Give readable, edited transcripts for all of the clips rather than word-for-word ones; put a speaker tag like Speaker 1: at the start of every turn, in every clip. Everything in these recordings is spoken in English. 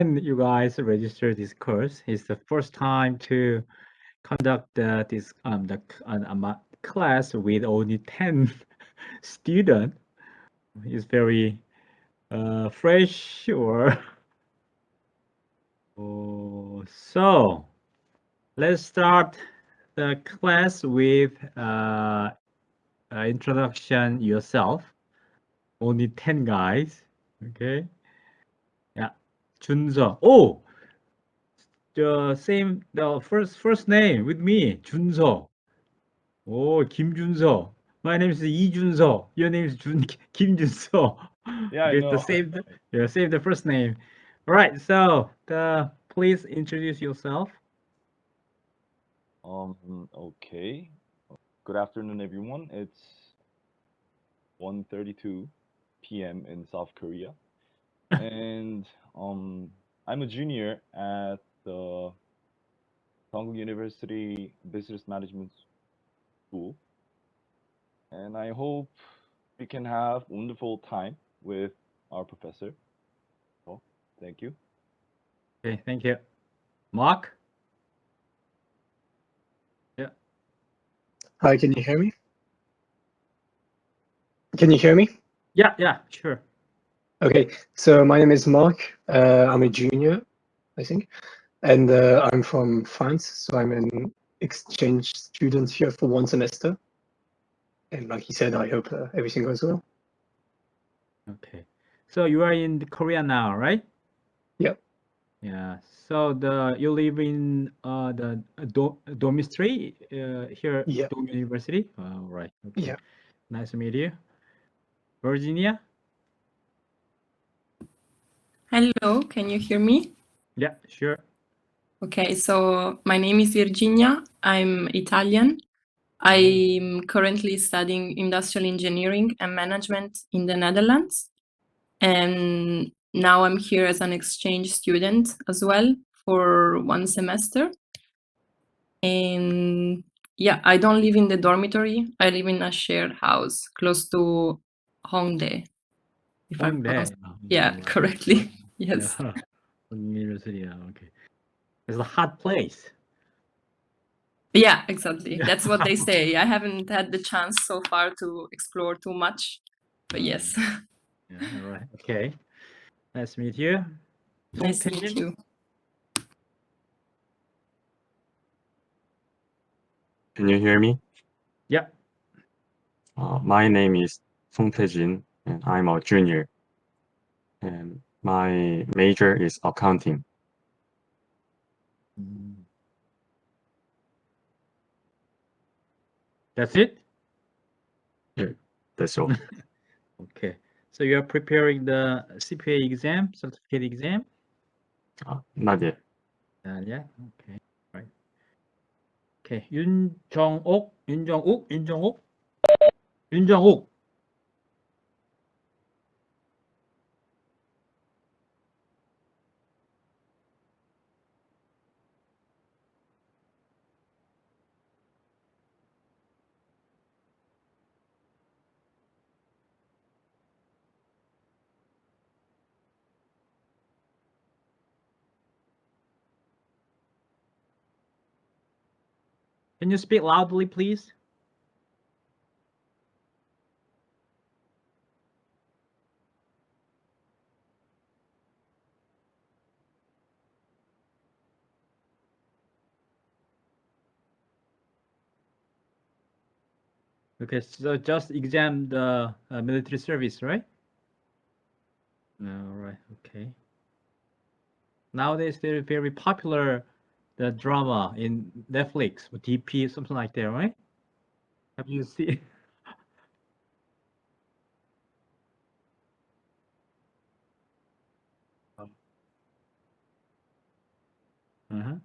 Speaker 1: You guys register this course. It's the first time to conduct this class with only 10 students. It's very fresh or oh, so let's start the class with introduction yourself. Only 10 guys. Okay. Yeah. 준서. Oh, the first name with me. 준서. Oh, 김준서. My name is 이준서. Your name is 김준서.
Speaker 2: Yeah, I
Speaker 1: Okay,
Speaker 2: know.
Speaker 1: save the first name. All right. So, please introduce yourself.
Speaker 2: Okay. Good afternoon, everyone. It's 1:32 p.m. in South Korea, and I'm a junior at the Konkuk University Business Management School, and I hope we can have wonderful time with our professor. Well, thank you.
Speaker 1: Okay, thank you. Mark. Yeah.
Speaker 3: Hi, can you hear me? Can you hear me?
Speaker 1: Yeah, sure.
Speaker 3: Okay, so my name is Mark. I'm a junior, I think, and I'm from France. So I'm an exchange student here for 1 semester. And like he said, I hope everything goes well.
Speaker 1: Okay. So you are in Korea now, right?
Speaker 3: Yep.
Speaker 1: Yeah. So you live in the dormitory here
Speaker 3: Yeah.
Speaker 1: at Dong University. All right. Okay.
Speaker 3: Yeah.
Speaker 1: Nice to meet you. Virginia.
Speaker 4: Hello, can you hear me?
Speaker 1: Yeah, sure.
Speaker 4: Okay, so my name is Virginia. I'm Italian. I'm currently studying industrial engineering and management in the Netherlands. And now I'm here as an exchange student as well for 1 semester. And yeah, I don't live in the dormitory. I live in a shared house close to Hongdae. If I pronounce correctly. Yes.
Speaker 1: Yeah. University. Yeah, okay. It's a hot place.
Speaker 4: Yeah, exactly. That's what they say. I haven't had the chance so far to explore too much, but yes.
Speaker 1: Yeah, all right. Okay. Nice to meet you.
Speaker 4: Nice to meet you.
Speaker 5: Can you hear me?
Speaker 1: Yeah.
Speaker 5: My name is Songtae-jin, and I'm a junior. And my major is accounting.
Speaker 1: That's it?
Speaker 5: Yeah, that's all.
Speaker 1: Okay. So you are preparing the CPA exam, certificate exam?
Speaker 5: Not yet.
Speaker 1: Not yet? Okay. Right. Okay. 윤정옥. Can you speak loudly, please? Okay, so just exam the military service, right? All right, okay. Nowadays, they're very popular, the drama in Netflix, or DP, something like that, right? Have you seen? Uh-huh.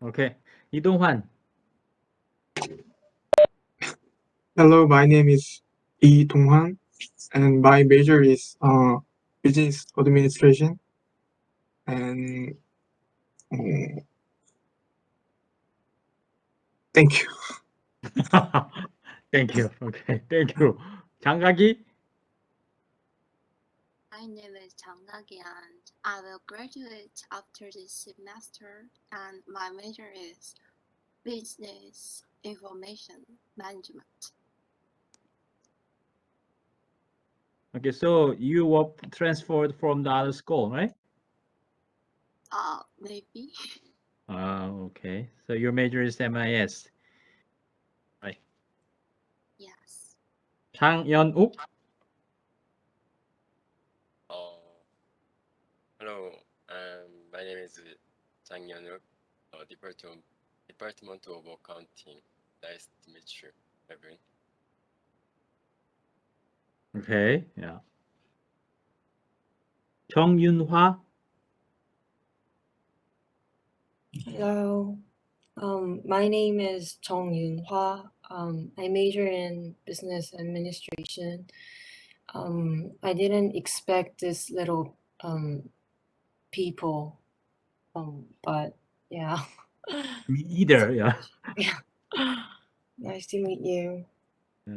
Speaker 1: Okay, 이동환.
Speaker 6: Hello, my name is Lee Dong-hwan, and my major is business administration. And Thank you.
Speaker 1: Thank you. Okay, thank you. 장가기?
Speaker 7: My name is Changnagi and I will graduate after this semester and my major is Business Information Management.
Speaker 1: Okay, so you were transferred from the other school, right?
Speaker 7: Maybe.
Speaker 1: Okay. So your major is MIS. Right.
Speaker 7: Yes.
Speaker 1: 장연욱?
Speaker 8: Hello, my name is Jang Yeonuk, Department of Accounting. Nice to meet you, everyone.
Speaker 1: Okay, yeah. 정윤화?
Speaker 9: Hello. My name is Chong Yun Hwa. I major in business administration. I didn't expect this little people, but yeah.
Speaker 1: Me either, yeah.
Speaker 9: Yeah. Nice to meet you.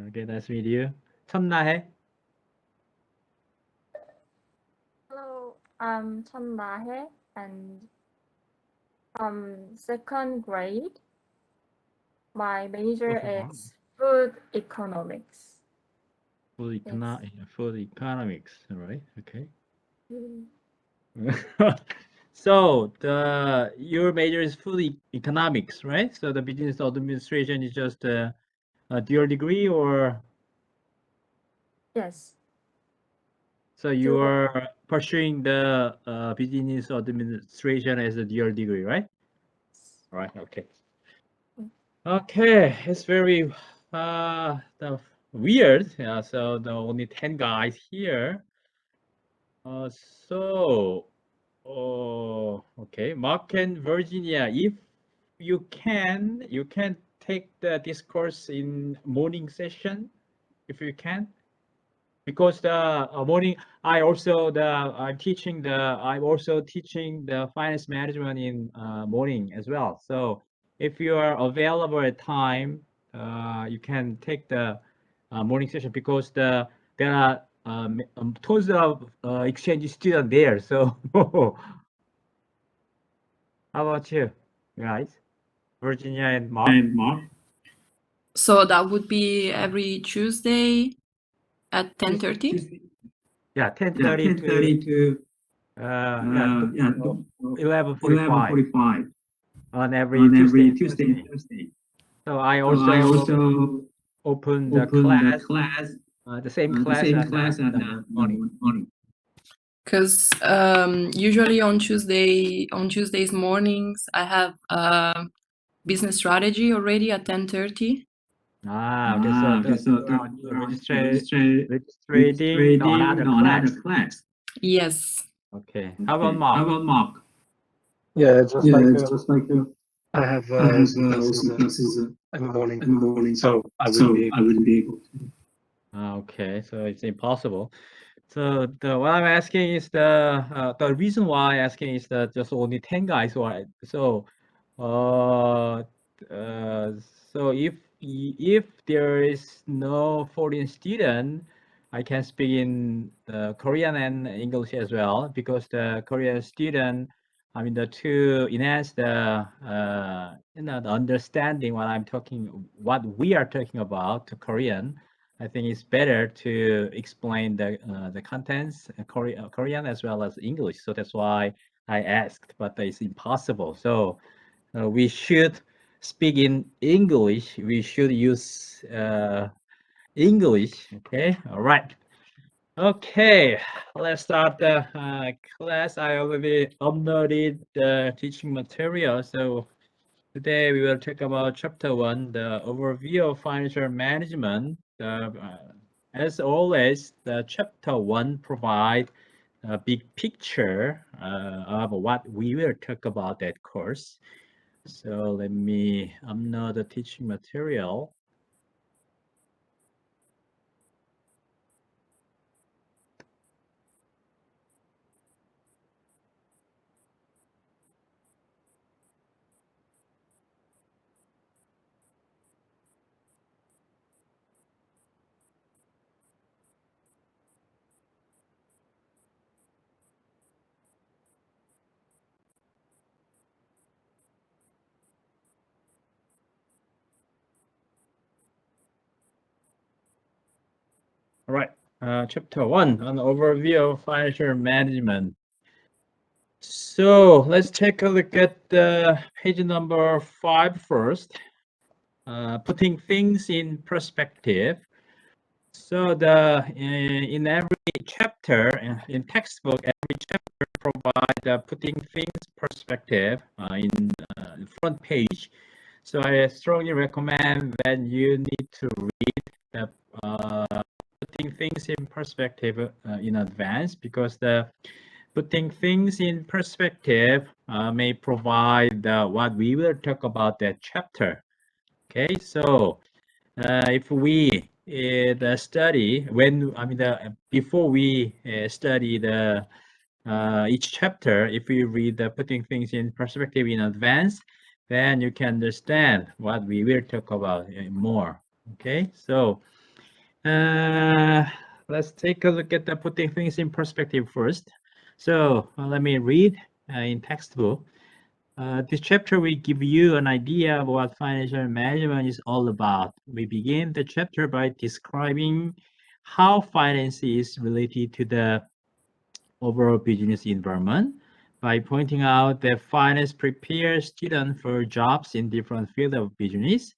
Speaker 1: Okay, nice to meet you. 천나혜?
Speaker 10: Hello, I'm Chun Mahe and second grade. My major is food economics.
Speaker 1: Food economics, all right, okay.
Speaker 10: Mm.
Speaker 1: So your major is food economics, right? So the business administration is just a dual degree, or
Speaker 10: Yes.
Speaker 1: so you are pursuing the business administration as a dual degree, right? All right, okay. Okay, it's very weird. Yeah, so the only 10 guys here. Okay, Mark and Virginia, if you can take the discourse in morning session, if you can, because the morning I'm also teaching the finance management in morning as well. So if you are available at time, you can take the morning session, because there are tons of exchange students there. So how about you guys, Virginia and Mark?
Speaker 4: So that would be every Tuesday at 10:30?
Speaker 1: Yeah, 10:30 to 11:45 on every Tuesday and Thursday. So I also open the class, the same class at the morning.
Speaker 4: Because usually on Tuesdays mornings, I have business strategy already at 10:30.
Speaker 1: Okay, so registering on another class.
Speaker 4: Yes.
Speaker 1: Okay, how about Mark?
Speaker 3: Yeah, just like I have some classes in the morning, so I wouldn't be able to.
Speaker 1: Okay, so it's impossible. So what I'm asking is the reason why I'm asking is that just only 10 guys who are so uh, uh so if there is no foreign student, I can speak in Korean and English as well, because the Korean student, I mean, to enhance the the understanding what we are talking about to Korean. I think it's better to explain the contents Korean as well as English. So that's why I asked, but it's impossible. So we should speak in English. We should use English. Okay. All right. Okay. Let's start the class. I already uploaded the teaching material. So today we will talk about chapter 1, the overview of financial management. As always, the chapter 1 provide a big picture of what we will talk about that course. So let me upload the teaching material. All right. Chapter 1, an overview of financial management. So let's take a look at page number 5 first. Putting things in perspective. So in every chapter in textbook, every chapter provides putting things perspective in front page. So I strongly recommend that you need to read the putting things in perspective in advance, because the putting things in perspective may provide what we will talk about that chapter. Okay, so if we study before we study the each chapter, if we read the putting things in perspective in advance, then you can understand what we will talk about more. Okay, so let's take a look at the putting things in perspective first. So let me read in textbook. This chapter will give you an idea of what financial management is all about. We begin the chapter by describing how finance is related to the overall business environment, by pointing out that finance prepares students for jobs in different fields of business,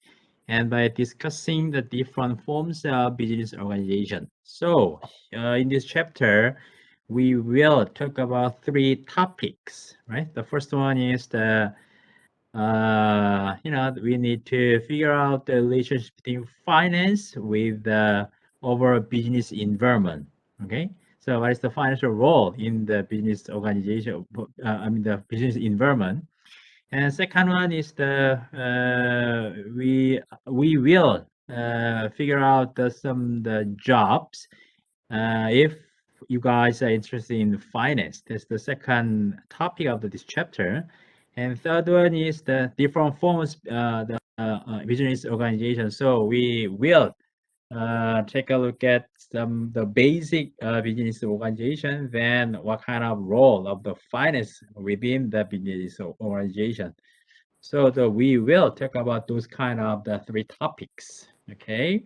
Speaker 1: and by discussing the different forms of business organization. So in this chapter, we will talk about 3 topics, right? The first one is we need to figure out the relationship between finance with the overall business environment. Okay, so what is the financial role in the business organization? The business environment. And second one is we will figure out the jobs if you guys are interested in finance. That's the second topic of this chapter. And third one is the different forms the business organization. So we will take a look at the basic business organization, then what kind of role of the finance within the business organization. So we will talk about those kind of the 3 topics. Okay.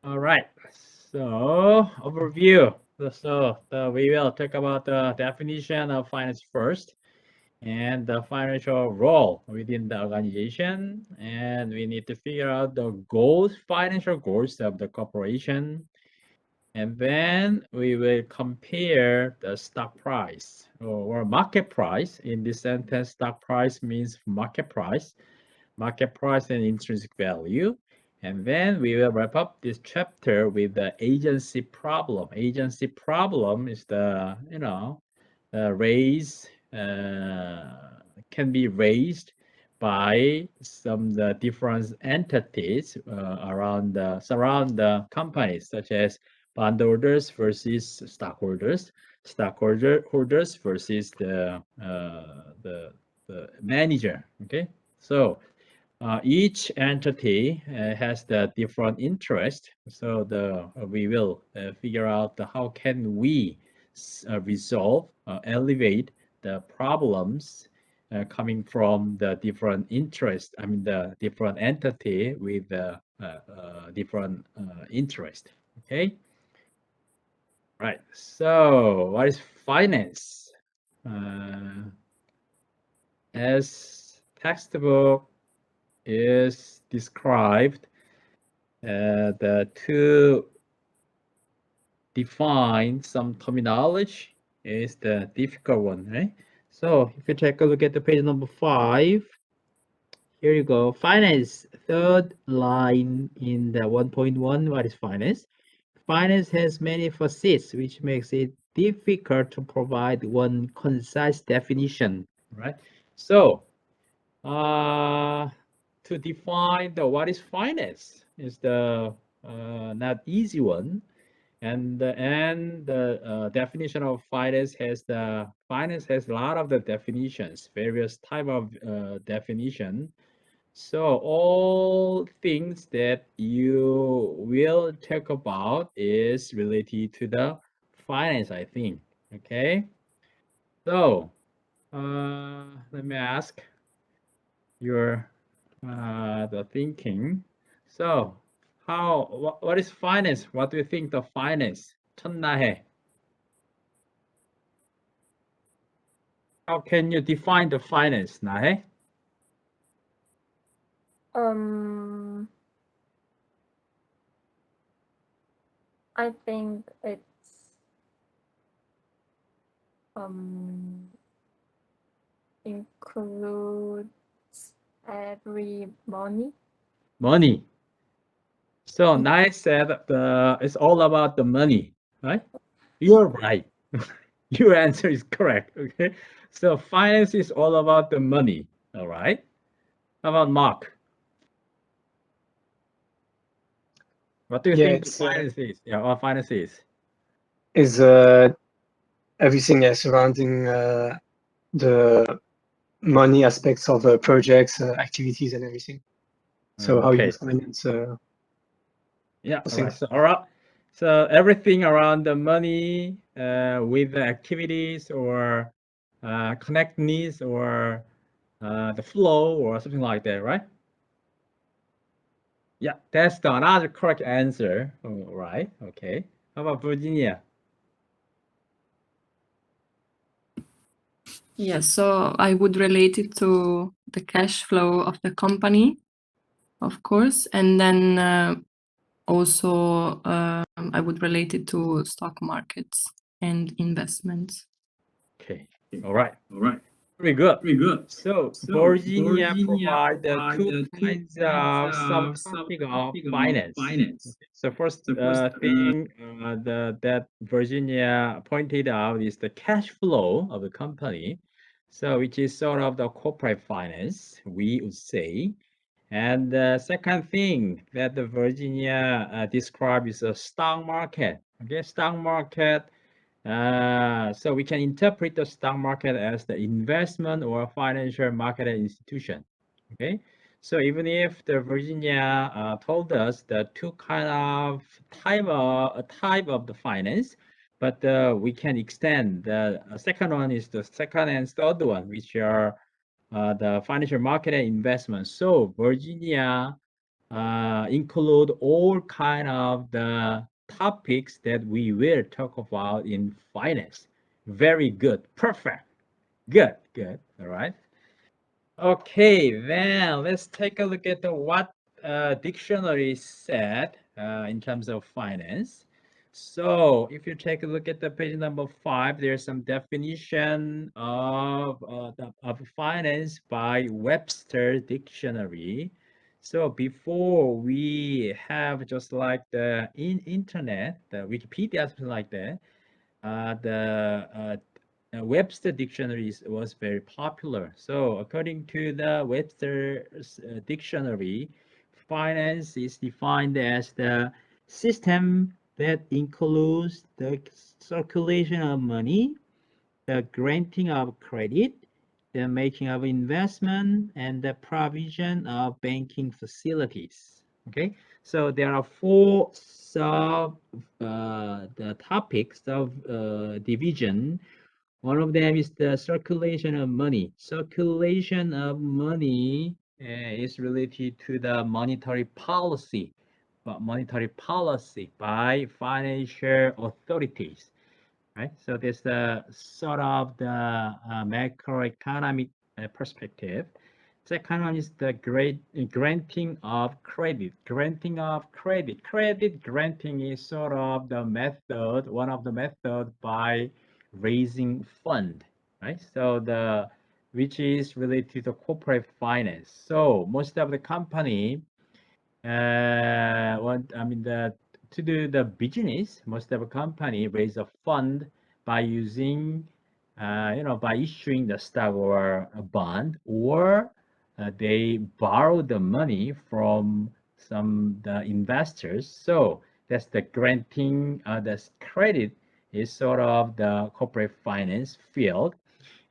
Speaker 1: All right. So overview. So we will talk about the definition of finance first, and the financial role within the organization, and we need to figure out the goals, financial goals of the corporation, and then we will compare the stock price or market price. In this sentence, stock price means market price and intrinsic value. And then we will wrap up this chapter with the agency problem. Agency problem is the raise can be raised by some the different entities around surround the companies, such as bondholders versus stockholders, holders versus the manager. Okay, so each entity has the different interest. So we will figure out how can we resolve, elevate the problems coming from the different interest. The different entity with different interest. Okay. Right. So what is finance? As textbook is described, to define some terminology is the difficult one, right? So if you take a look at the page number 5, here you go. Finance, third line in the 1.1. What is finance? Finance has many facets, which makes it difficult to provide one concise definition, right? So to define what is finance is the not easy one, and the definition of finance has a lot of the definitions, various type of definition. So all things that you will talk about is related to the finance, I think. Okay, so let me ask your the thinking. So What is finance? What do you think of finance? 천나해. How can you define the finance, 나해?
Speaker 10: I think it's includes every money.
Speaker 1: Money. So Nai said it's all about the money, right? You're right. Your answer is correct. Okay. So finance is all about the money. All right. How about Mark? What do you
Speaker 3: Yeah,
Speaker 1: think the
Speaker 3: it's
Speaker 1: finance is? Yeah, what finance is?
Speaker 3: Everything surrounding the money aspects of projects, activities, and everything. So how you
Speaker 1: Okay.
Speaker 3: finance
Speaker 1: Yeah, all right.
Speaker 3: things.
Speaker 1: So all right. So everything around the money with the activities or connectedness or the flow or something like that, right? Yeah, that's the another correct answer. All right. Okay. How about Virginia?
Speaker 4: Yeah, so I would relate it to the cash flow of the company, of course, and then also I would relate it to stock markets and investments.
Speaker 1: Okay. All right. Very good. So Virginia provide the two kinds of subtopic of finance. Okay. So first thing that Virginia pointed out is the cash flow of the company. So which is sort of the corporate finance, we would say. And the second thing that the Virginia described is the stock market. Okay, stock market. So we can interpret the stock market as the investment or financial market institution. Okay, so even if the Virginia told us the two kind of type of the finance, but we can extend the second one is the second and third one, which are the financial market and investment. So Virginia include all kind of the topics that we will talk about in finance. Very good. Perfect. Good. All right. Okay, then let's take a look at what dictionary said in terms of finance. So if you take a look at the page number 5, there's some definition of finance by Webster Dictionary. So before we have just like the internet, the Wikipedia, something like that, the Webster dictionary was very popular. So according to the Webster dictionary, finance is defined as the system that includes the circulation of money, the granting of credit, the making of investment, and the provision of banking facilities. Okay, so there are four the topics of division. One of them is the circulation of money. Circulation of money is related to the monetary policy by financial authorities, right? So there's the sort of the macroeconomic perspective. Second one is the granting of credit. Granting is sort of the method, one of the method by raising fund, right? So which is related to corporate finance. So most of the company to do the business, most of a company raise a fund by using, by issuing the stock or a bond, or they borrow the money from the investors. So that's the granting, the credit is sort of the corporate finance field.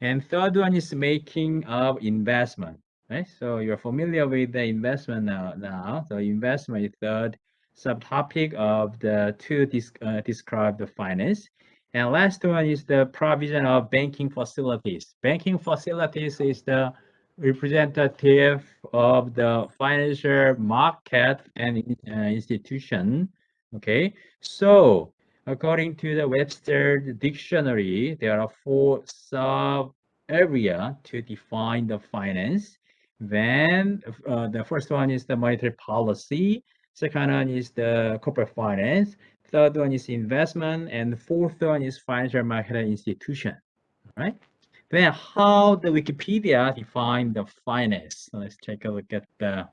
Speaker 1: And third one is making of investment, right? So you're familiar with the investment now. So investment is third subtopic of the two describe the finance. And last one is the provision of banking facilities. Banking facilities is the representative of the financial market and institution. Okay, so according to the Webster Dictionary, there are 4 sub area to define the finance. Then the first one is the monetary policy, second one is the corporate finance, third one is investment, and the fourth one is financial market and institution. Right? Then how the Wikipedia define the finance? So let's take a look at the,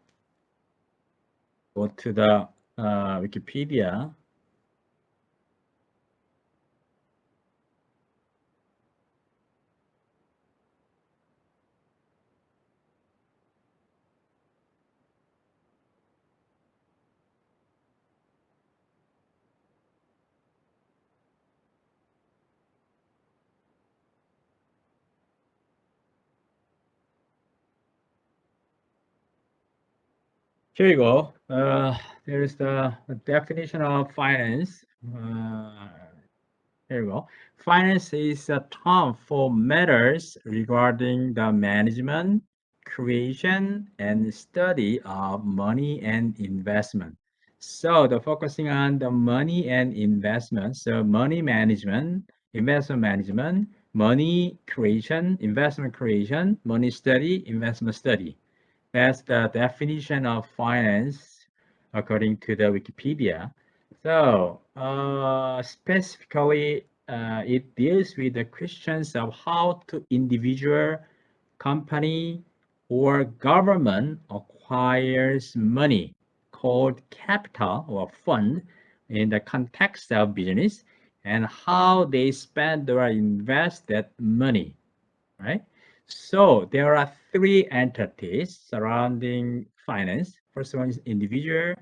Speaker 1: go to the Wikipedia. Here you go. There is the definition of finance. Here you go. Finance is a term for matters regarding the management, creation, and study of money and investment. So the focusing on the money and investment. So money management, investment management, money creation, investment creation, money study, investment study. That's the definition of finance according to the Wikipedia. So specifically, it deals with the questions of how to individual, company, or government acquires money called capital or fund in the context of business, and how they spend or invest that money, right? So there are 3 entities surrounding finance. First one is individual,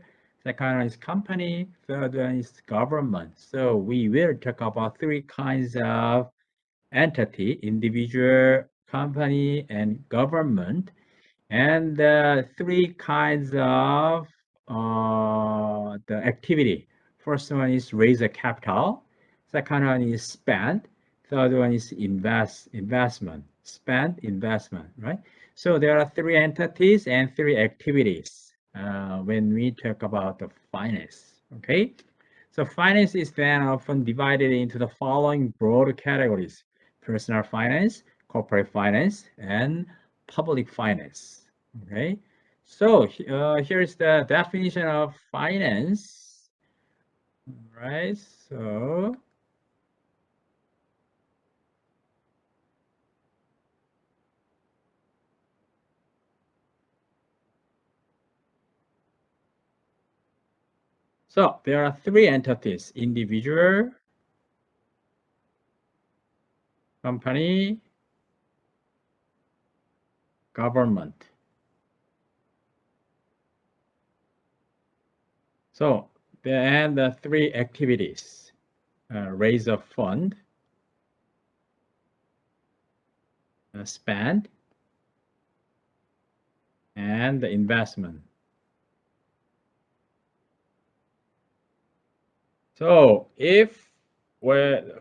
Speaker 1: second one is company, third one is government. So we will talk about 3 kinds of entity: individual, company, and government. And 3 kinds of the activity. First one is raise a capital, second one is spend, third one is investment, spend, investment, right? So there are 3 entities and 3 activities when we talk about the finance, okay? So finance is then often divided into the following broad categories: personal finance, corporate finance, and public finance. Okay, so here's the definition of finance. Right, so there are 3 entities: individual, company, government. So and the 3 activities: raise a fund, spend, and the investment. So if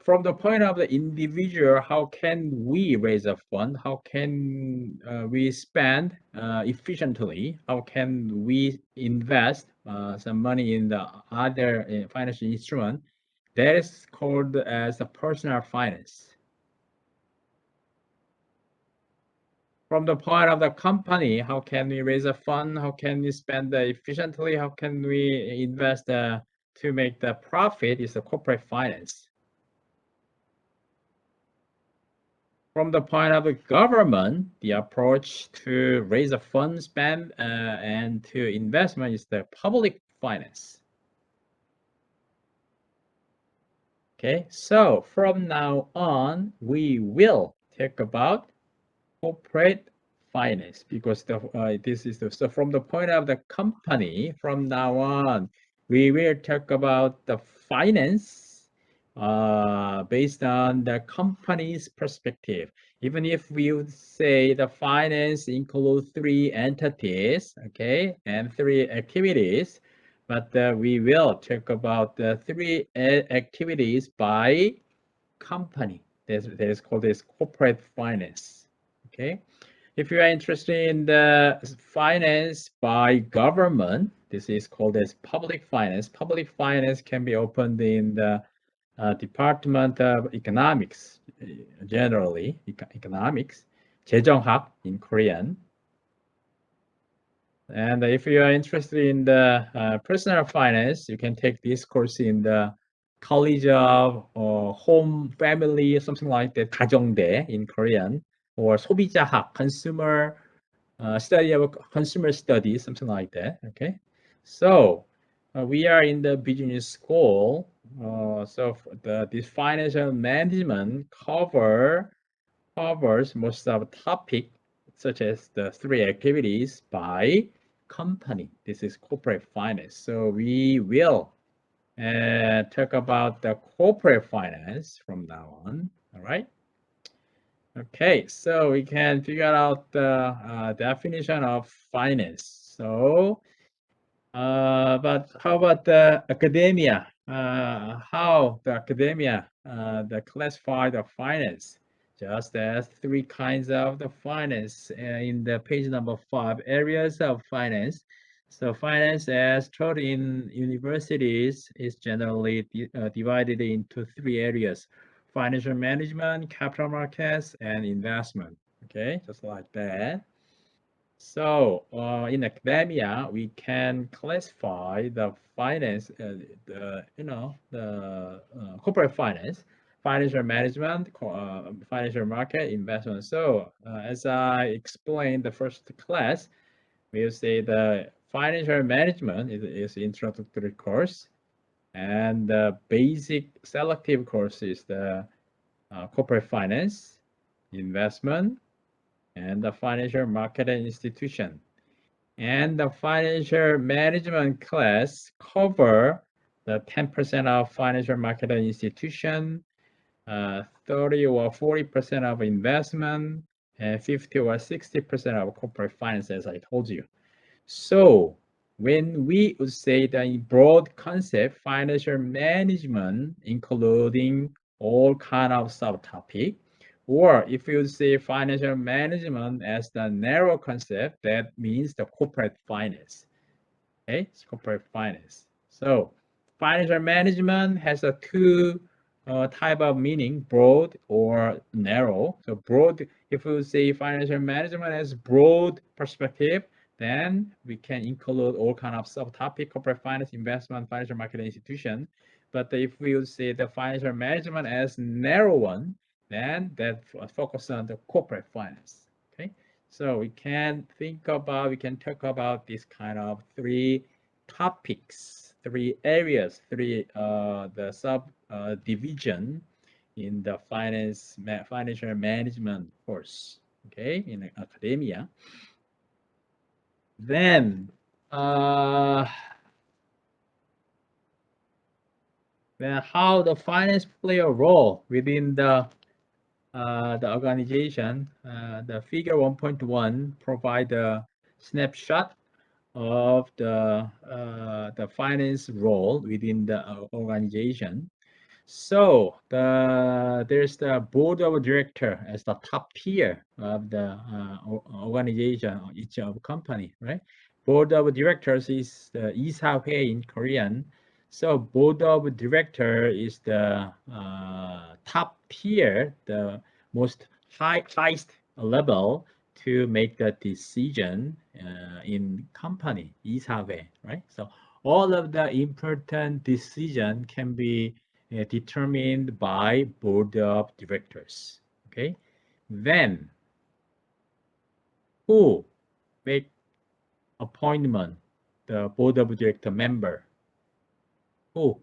Speaker 1: from the point of the individual, how can we raise a fund? How can we spend efficiently? How can we invest some money in the other financial instrument? That is called as the personal finance. From the point of the company, how can we raise a fund? How can we spend efficiently? How can we invest to make the profit? Is the corporate finance. From the point of the government, the approach to raise a fund, spend, and to investment is the public finance. Okay, so from now on, we will talk about corporate finance, because this is so from the point of the company, from now on, we will talk about the finance based on the company's perspective. Even if we would say the finance includes 3 entities, okay, and 3 activities, but we will talk about the 3 activities by company. That is called as corporate finance. Okay, if you are interested in the finance by government, this is called as public finance. Public finance can be opened in the Department of Economics, generally, economics, 재정학 in Korean. And if you are interested in the personal finance, you can take this course in the College of Home, Family, something like that, 가정대 in Korean, or 소비자학, consumer study of consumer studies, something like that. Okay, so we are in the business school. So this financial management covers most of the topic, such as the 3 activities by company. This is corporate finance. So we will talk about the corporate finance from now on. All right. Okay, so we can figure out the definition of finance. So, but how about the academia? How the academia the classify the finance? Just as 3 kinds of the finance in the page number 5, areas of finance. So finance as taught in universities is generally divided into 3 areas: financial management, capital markets, and investment. Okay, just like that. So in academia, we can classify the finance, the corporate finance, financial management, financial market, investment. So as I explained the first class, we'll say the financial management is introductory course, and the basic selective course is the corporate finance, investment, and the financial market and institution. And the financial management class cover the 10% of financial market and institution, 30 or 40% of investment, and 50 or 60% of corporate finance, as I told you. So when we would say that in broad concept, financial management, including all kind of subtopic, or if you say financial management as the narrow concept, that means the corporate finance. Okay, it's corporate finance. So financial management has a 2 type of meaning, broad or narrow. So broad, if we say financial management has broad perspective, then we can include all kind of subtopic: corporate finance, investment, financial market institution. But if we would say the financial management as narrow one, then that focus on the corporate finance. Okay, so we can talk about this kind of 3 topics, 3 areas, 3 the sub division in the financial management course. Okay, in academia. Then how the finance play a role within the organization. The figure 1.1 provide a snapshot of the finance role within the organization. So there's the board of director as the top tier of the organization, each of company, right? Board of directors is the 이사회 in Korean. So board of director is the top tier, the most highest level to make the decision in company, 이사회, right? So all of the important decision can be determined by board of directors. Okay, then who make appointment the board of director member? Who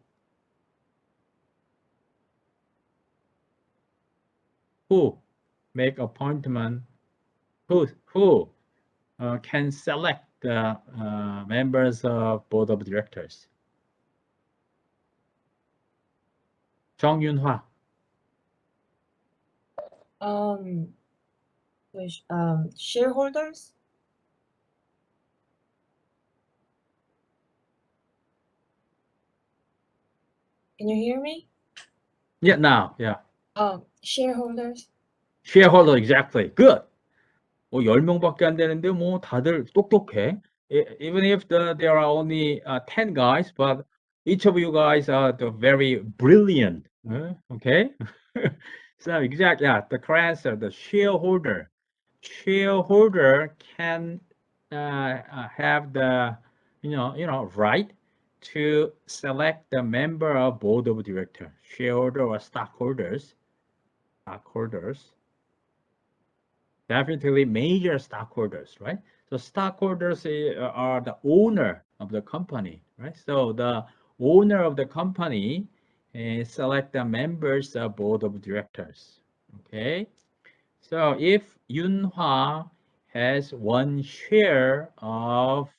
Speaker 1: make appointment? Who can select the members of board of directors? 정윤화.
Speaker 9: Shareholders? Can you hear me?
Speaker 1: Yeah, now, yeah.
Speaker 9: Shareholders?
Speaker 1: Shareholder, exactly. Good. 10명밖에 안 되는데 뭐 다들 똑똑해. Even if there are only 10 guys, but each of you guys are very brilliant. Okay? So exactly, yeah, the correct answer, the shareholder can have the right to select the member of board of directors, shareholder or stockholders, definitely major stockholders, right? So stockholders are the owner of the company, right? So the owner of the company select the members of board of directors. Okay. So if Yunhwa has 1 share of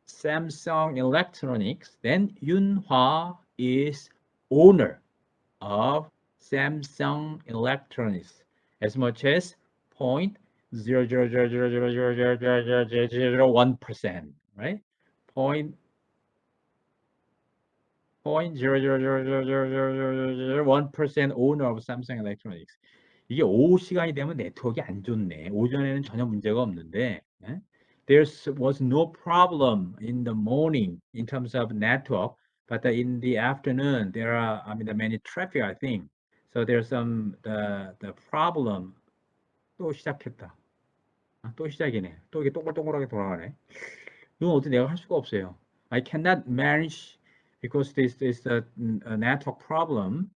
Speaker 1: Samsung Electronics, then Yunhwa is owner of Samsung Electronics as much as 0.00000000001%, right? 0.0000001% owner of Samsung Electronics. 이게 오후 시간이 되면 네트워크가 안 좋네. 오전에는 전혀 문제가 없는데, there was no problem in the morning in terms of network, but in the afternoon there are, many traffic, I think. So there's some the problem. 또 시작했다. 또 시작이네. 또 이게 동글동글하게 돌아가네. 이건 어떻게 내가 할 수가 없어요. I cannot manage because this is a network problem.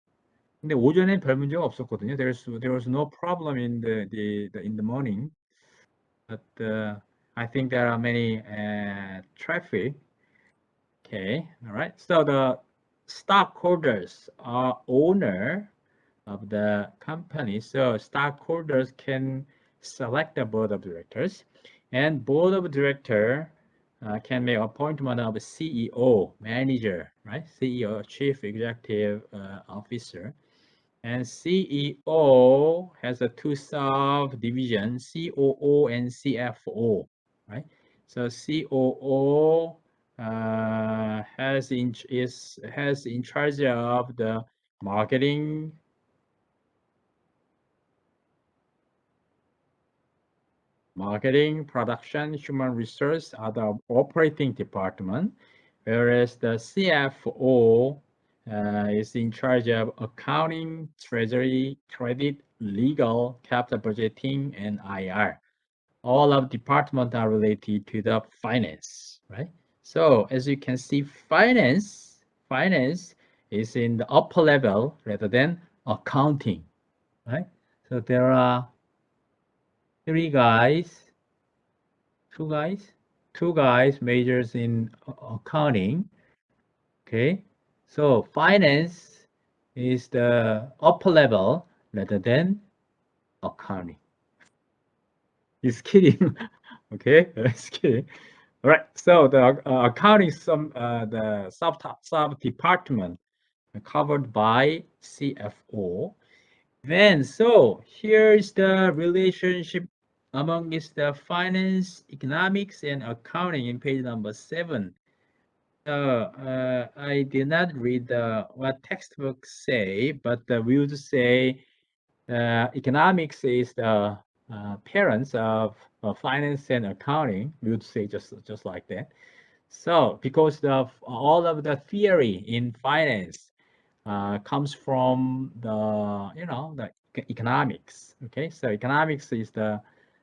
Speaker 1: 근데 오전에 별 문제가 없었거든요. There was no problem in the morning, but I think there are many traffic. Okay, all right. So the stockholders are owner of the company. So stockholders can select the board of directors, and board of director can make appointment of a CEO, manager, right? CEO, chief executive officer. And CEO has a 2 subdivision, COO and CFO, right? So COO has in charge of the marketing, production, human resource, other operating department, whereas the CFO is in charge of accounting, treasury, credit, legal, capital budgeting, and IR. All of departments are related to the finance, right? So as you can see, finance is in the upper level rather than accounting, right? So there are two guys majors in accounting. Okay, so finance is the upper level rather than accounting. He's kidding. Okay, he's kidding. All right, so the accounting the sub department covered by CFO. Then, so here is the relationship among the finance, economics, and accounting in page number 7. I did not read what textbooks say, but we would say economics is the parents of finance and accounting. We would say just like that. So because of all of the theory in finance comes from the economics. Okay, so economics is the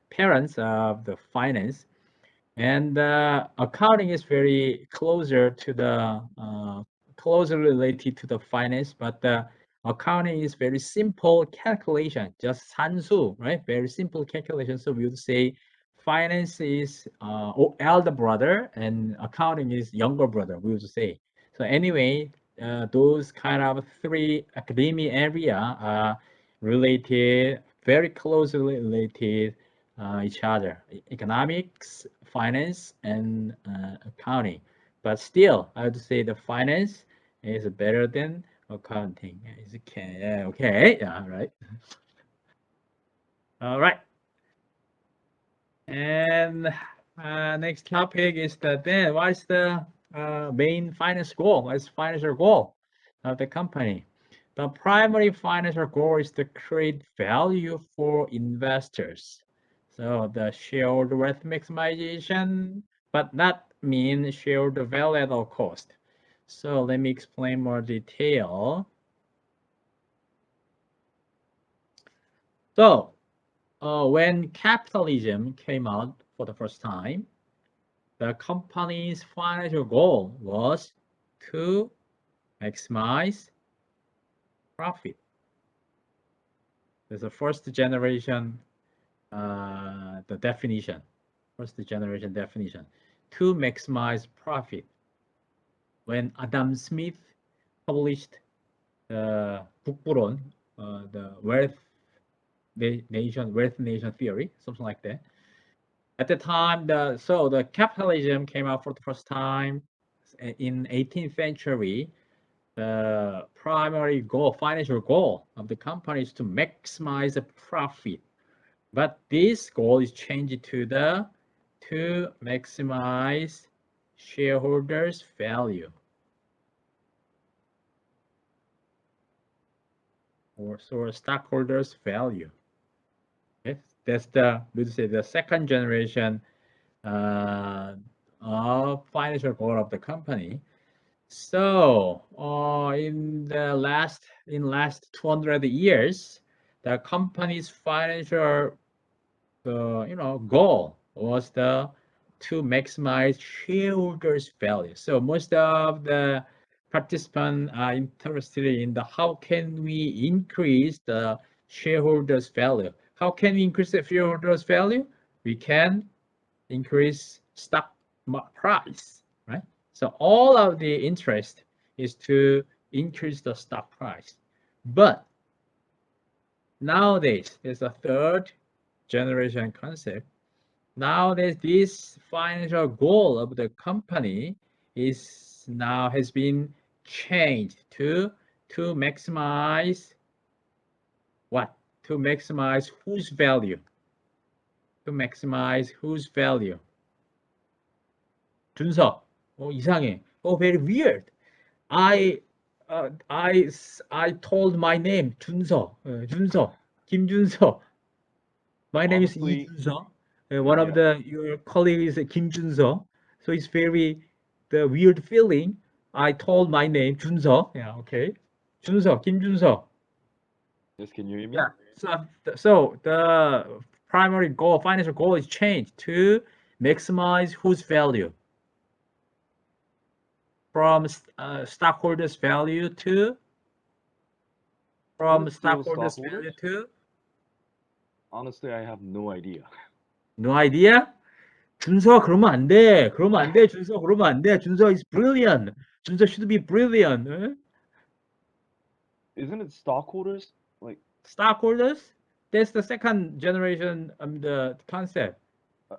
Speaker 1: parents of the finance, and accounting is very closely related to the finance, but the accounting is very simple calculation, just 산수, right? Very simple calculation. So we would say finance is elder brother and accounting is younger brother, we would say. So anyway, those kind of 3 academic area are related, very closely related each other: economics, finance, and accounting. But still, I would say the finance is better than accounting. Is okay? Yeah, okay. Yeah, right. All right. And next topic is then what is the main finance goal? What is financial goal of the company? The primary financial goal is to create value for investors. So the shareholder wealth maximization, but not mean shareholder value at all cost. So let me explain more detail. So when capitalism came out for the first time, the company's financial goal was to maximize profit. There's a first generation the definition, first generation definition, to maximize profit. When Adam Smith published the 북부론, the wealth nation theory, something like that. At the time, the capitalism came out for the first time in 18th century. The primary goal, financial goal of the company is to maximize the profit. But this goal is changed to maximize shareholders' value. Or stockholders' value. Okay? That's the second generation of financial goal of the company. So in last 200 years, the company's financial goal was to maximize shareholders' value. So most of the participants are interested in how can we increase the shareholders' value. How can we increase the shareholders' value? We can increase stock price, right? So all of the interest is to increase the stock price. But nowadays, there's a third generation concept. Nowadays, this financial goal of the company has been changed to maximize what? To maximize whose value? To maximize whose value? 준서, 이상해. Very weird. I told my name 준서, 김준서. My name is
Speaker 2: Honestly,
Speaker 1: 이준서. One of your colleagues is Kim Junso. So it's very the weird feeling. I told my name 준서. Yeah, okay. 준서, Kim Junso.
Speaker 2: Yes, can you hear me?
Speaker 1: Yeah. So the primary goal, financial goal, is changed to maximize whose value? From stockholders' value to
Speaker 2: stockholders'
Speaker 1: value to.
Speaker 2: Honestly, I have no idea.
Speaker 1: No idea? 준서 그러면 안 돼. 그러면 안 돼. 준서 그러면 안 돼. 준서 is brilliant. 준서 should be brilliant.
Speaker 2: Isn't it stockholders? Like
Speaker 1: stockholders? That's the second generation the concept.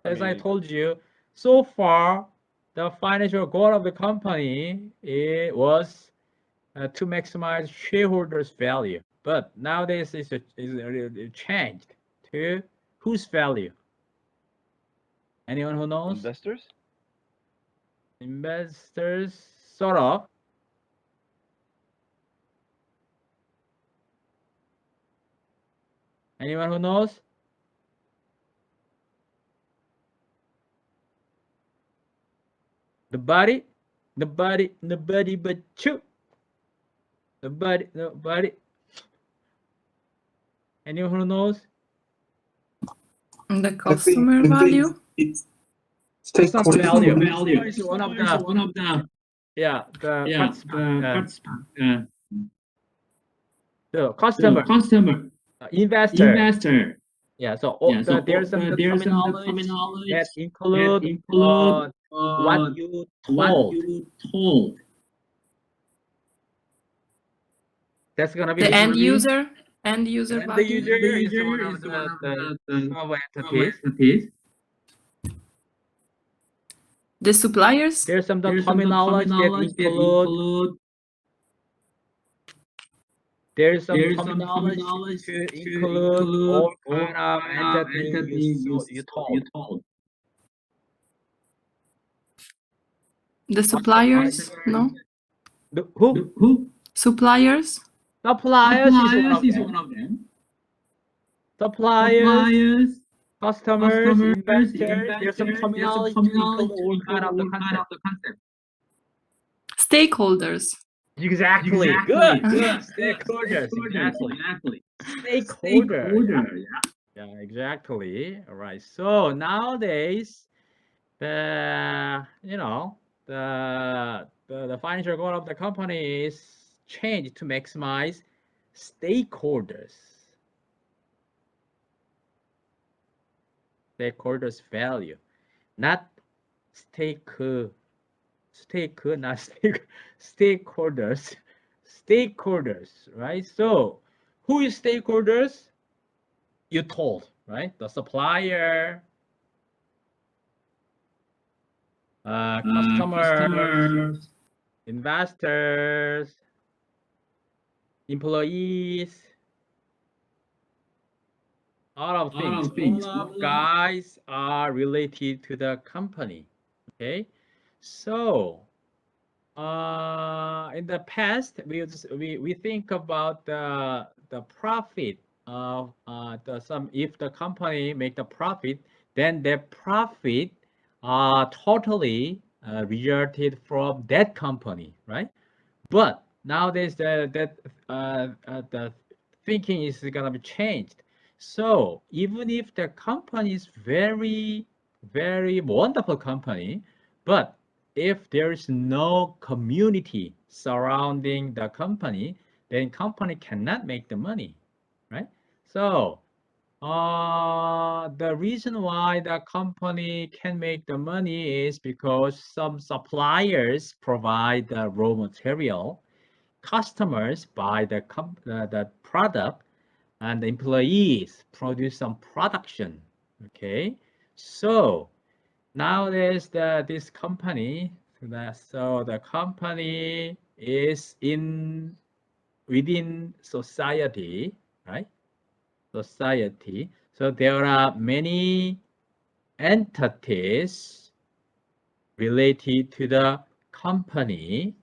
Speaker 1: As I told you, so far the financial goal of the company was to maximize shareholders' value. But nowadays it's changed to whose value? Anyone who knows?
Speaker 2: investors?
Speaker 1: Investors, sort of. Anyone who knows? Nobody but you. Nobody. Anyone who knows?
Speaker 4: The customer value?
Speaker 1: Customer value.
Speaker 6: value.
Speaker 1: Is one of the the customer. Investor. Yeah, so there's some terminology that include what you told. That's gonna be
Speaker 4: The end user value?
Speaker 1: The user is one of the entities.
Speaker 4: The suppliers?
Speaker 1: There's some terminology that include. There's some terminology to include all kind of entities you told.
Speaker 4: The suppliers? No?
Speaker 1: Who?
Speaker 4: Suppliers?
Speaker 1: Suppliers is one of them. Suppliers. Customers, investors, there's some terminology to include all kind of the concept.
Speaker 4: Stakeholders.
Speaker 1: Exactly. Good. Stakeholders. Exactly. Stakeholder. Yeah, exactly. All right. So nowadays, the the financial goal of the company is changed to maximize stakeholders value, not not stakeholders, right? So who is stakeholders? You told, right? The supplier, customers, investors, employees, all of things. All of guys are related to the company. Okay, so in the past, we think about the profit of if the company make the profit, then the profit totally resulted from that company, right? But nowadays the thinking is gonna be changed. So even if the company is very wonderful company, but if there is no community surrounding the company, then company cannot make the money, right? So the reason why the company can make the money is because some suppliers provide the raw material, customers buy the product, and the employees produce some production. Okay, so nowadays this company, so the company is within society, right? Society. So there are many entities related to the company,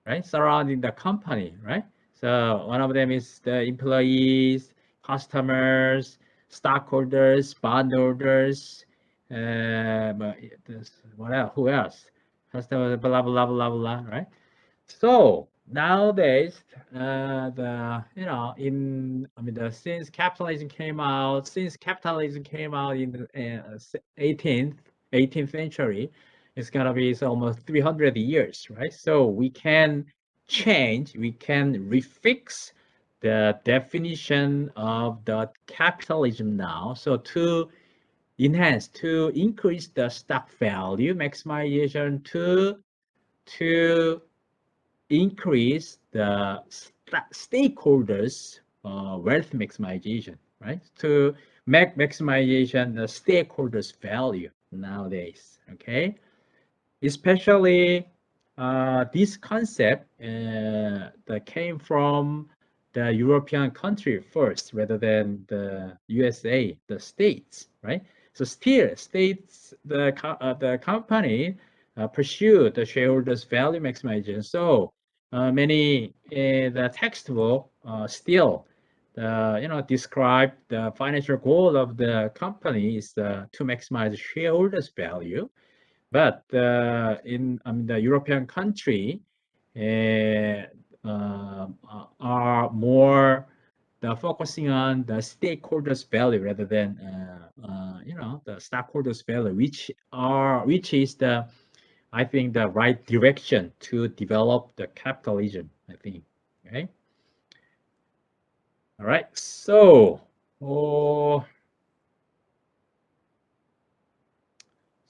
Speaker 1: right? Surrounding the company, right? So one of them is the employees, customers, stockholders, bondholders, what else? Who else? Customers, blah blah blah blah, right? So nowadays, since capitalism came out in the 18th century, it's gonna be almost 300 years, right? So we can refix the definition of the capitalism now. So to increase the stock value maximization, to increase the stakeholders wealth maximization, right? To make maximization the stakeholders value nowadays. Okay, especially this concept that came from the European country first rather than the USA, the states, right? So still states, the company pursue the shareholders value maximization. So many the textbook still describe the financial goal of the company is to maximize shareholders value. But in the European country are more focusing on the stakeholders value rather than the stockholders value, which is I think the right direction to develop the capitalism, I think. Okay. All right. So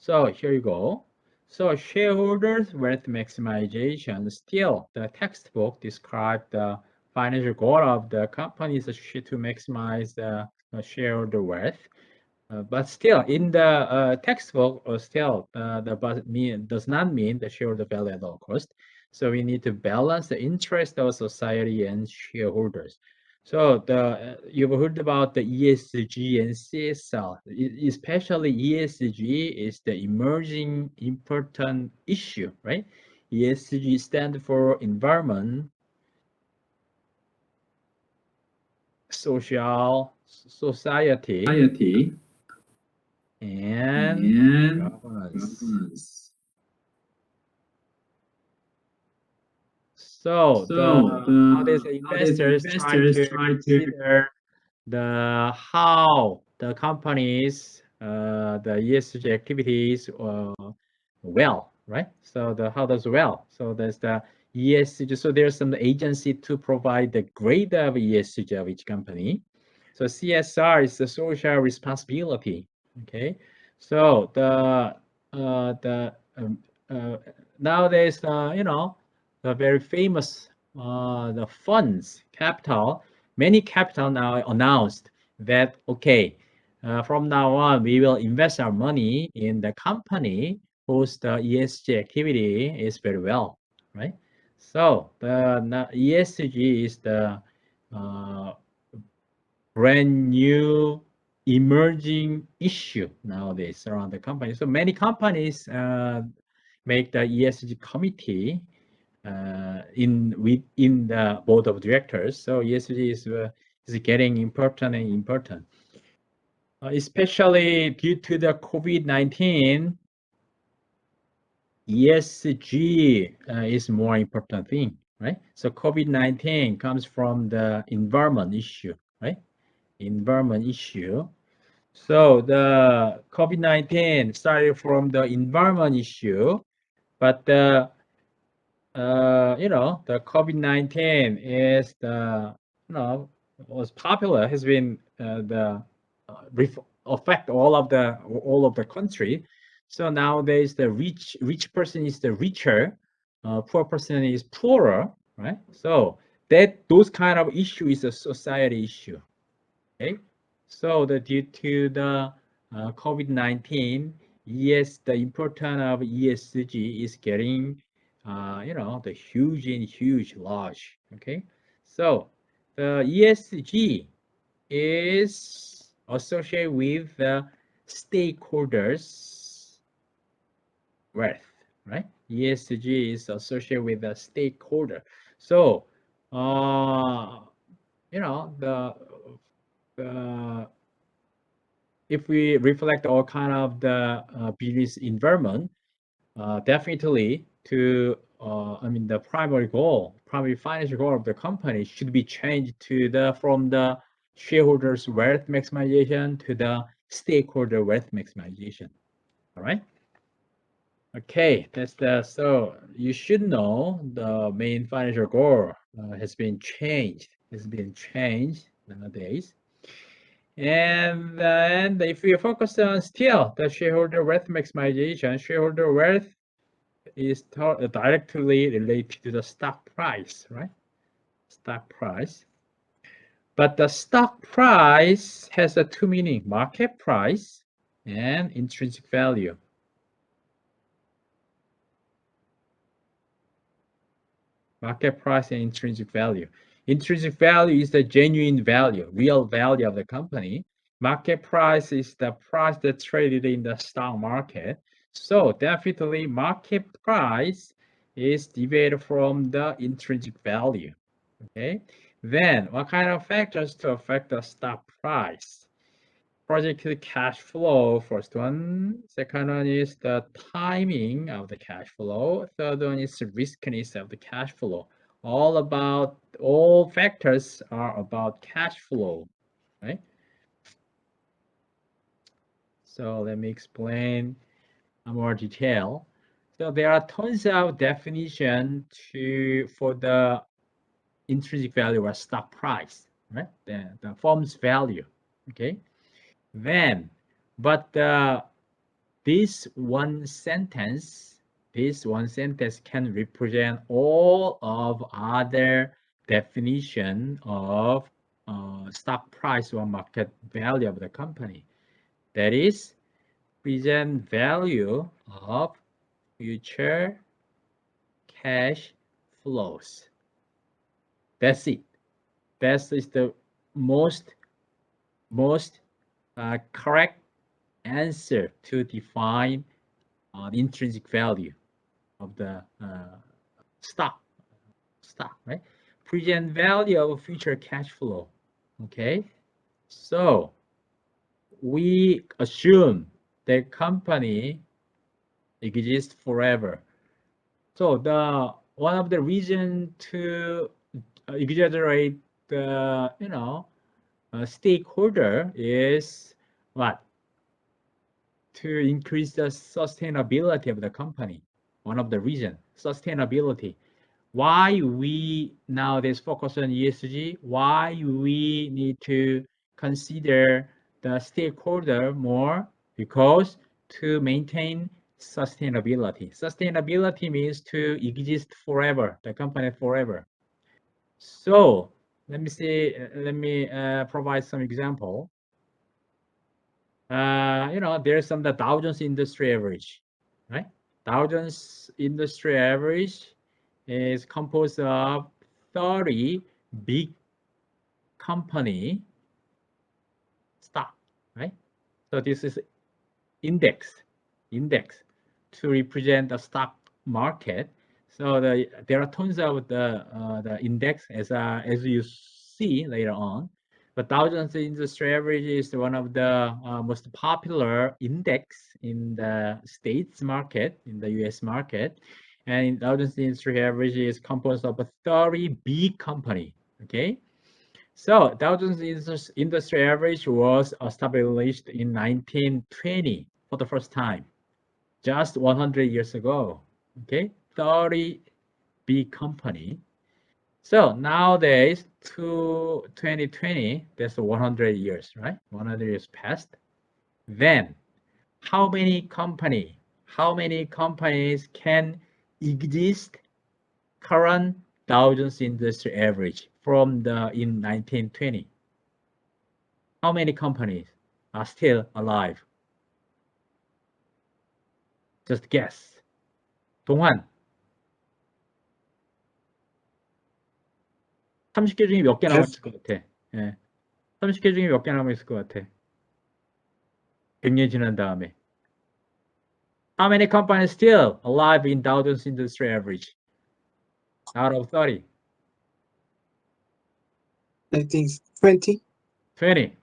Speaker 1: here you go. So shareholders wealth maximization, still the textbook described the financial goal of the company is to maximize the shareholder wealth. But still in the textbook, still does not mean the shareholder value at all cost. So we need to balance the interest of society and shareholders. So you've heard about the ESG and CSR, especially ESG is the emerging important issue, right? ESG stands for environment, social, society, and governance. So nowadays investors try to consider how the companies the ESG activities well, right? So how does well? So there's the ESG. So there's some agency to provide the grade of ESG of each company. So CSR is the social responsibility. Okay. So nowadays the very famous the funds capital, many capital now announced that okay, from now on we will invest our money in the company whose the ESG activity is very well, right? So the ESG is the brand new emerging issue nowadays around the company. So many companies make the ESG committee within the board of directors. So ESG is getting important and important, especially due to the COVID-19. ESG is more important thing, right? So COVID-19 comes from the environment issue, right? Environment issue. So the COVID-19 started from the environment issue, but the the COVID-19 is was popular, has been affect all of the country. So nowadays the rich person is the richer, poor person is poorer, right? So those kind of issue is a society issue. Okay, so due to the COVID-19, yes, the importance of ESG is getting, the huge, large. Okay, so the ESG is associated with the stakeholders' wealth, right? ESG is associated with the stakeholder. So, if we reflect all kind of the business environment, definitely the primary financial goal of the company should be changed from the shareholders' wealth maximization to the stakeholder wealth maximization. All right. Okay, so you should know the main financial goal has been changed. Nowadays. And if we focus on still the shareholder wealth maximization, shareholder wealth is directly related to the stock price, right? Stock price. But the stock price has a two meaning: market price and intrinsic value. Market price and intrinsic value. Intrinsic value is the genuine value, real value of the company. Market price is the price that's traded in the stock market. So definitely market price is divided from the intrinsic value. Okay. Then what kind of factors to affect the stock price? Projected cash flow, first one. Second one is the timing of the cash flow. Third one is the riskiness of the cash flow. All factors are about cash flow, right? So let me explain more detail. So there are tons of definition for the intrinsic value or stock price, right? The firm's value, okay? Then, but this one sentence can represent all of other definition of stock price or market value of the company. That is, present value of future cash flows. That's it. That is the most correct answer to define the intrinsic value of the stock, right? Present value of future cash flow. Okay, so we assume the company exists forever. So the one of the reason to exaggerate the stakeholder is what? To increase the sustainability of the company. One of the reason, sustainability. Why we nowadays focus on ESG? Why we need to consider the stakeholder more? Because to maintain sustainability. Sustainability means to exist forever, the company forever. So let me see. Let me provide some example. There's the Dow Jones Industry Average, right? Dow Jones Industry Average is composed of 30 big company stock, right? So this is index to represent the stock market. So there are tons of the index as you see later on. But Dow Jones Industry Average is one of the most popular index in the States market, in the US market. And Dow Jones Industry Average is composed of 30 big company, okay? So Dow Jones Industry Average was established in 1920 for the first time, just 100 years ago, okay? 30 big company. So nowadays, to 2020, that's 100 years, right? 100 years passed. Then, how many companies can exist current Dow Jones Industry Average in 1920? How many companies are still alive? Just guess. 동환. 30개 중에 몇 개 남았을 것 같아? 예. 30개 중에 몇 개 남았을 것 같아? 100년 지난 다음에. How many companies still alive in Dow Jones Industry Average? Out of 30.
Speaker 6: I think 20.
Speaker 1: 20.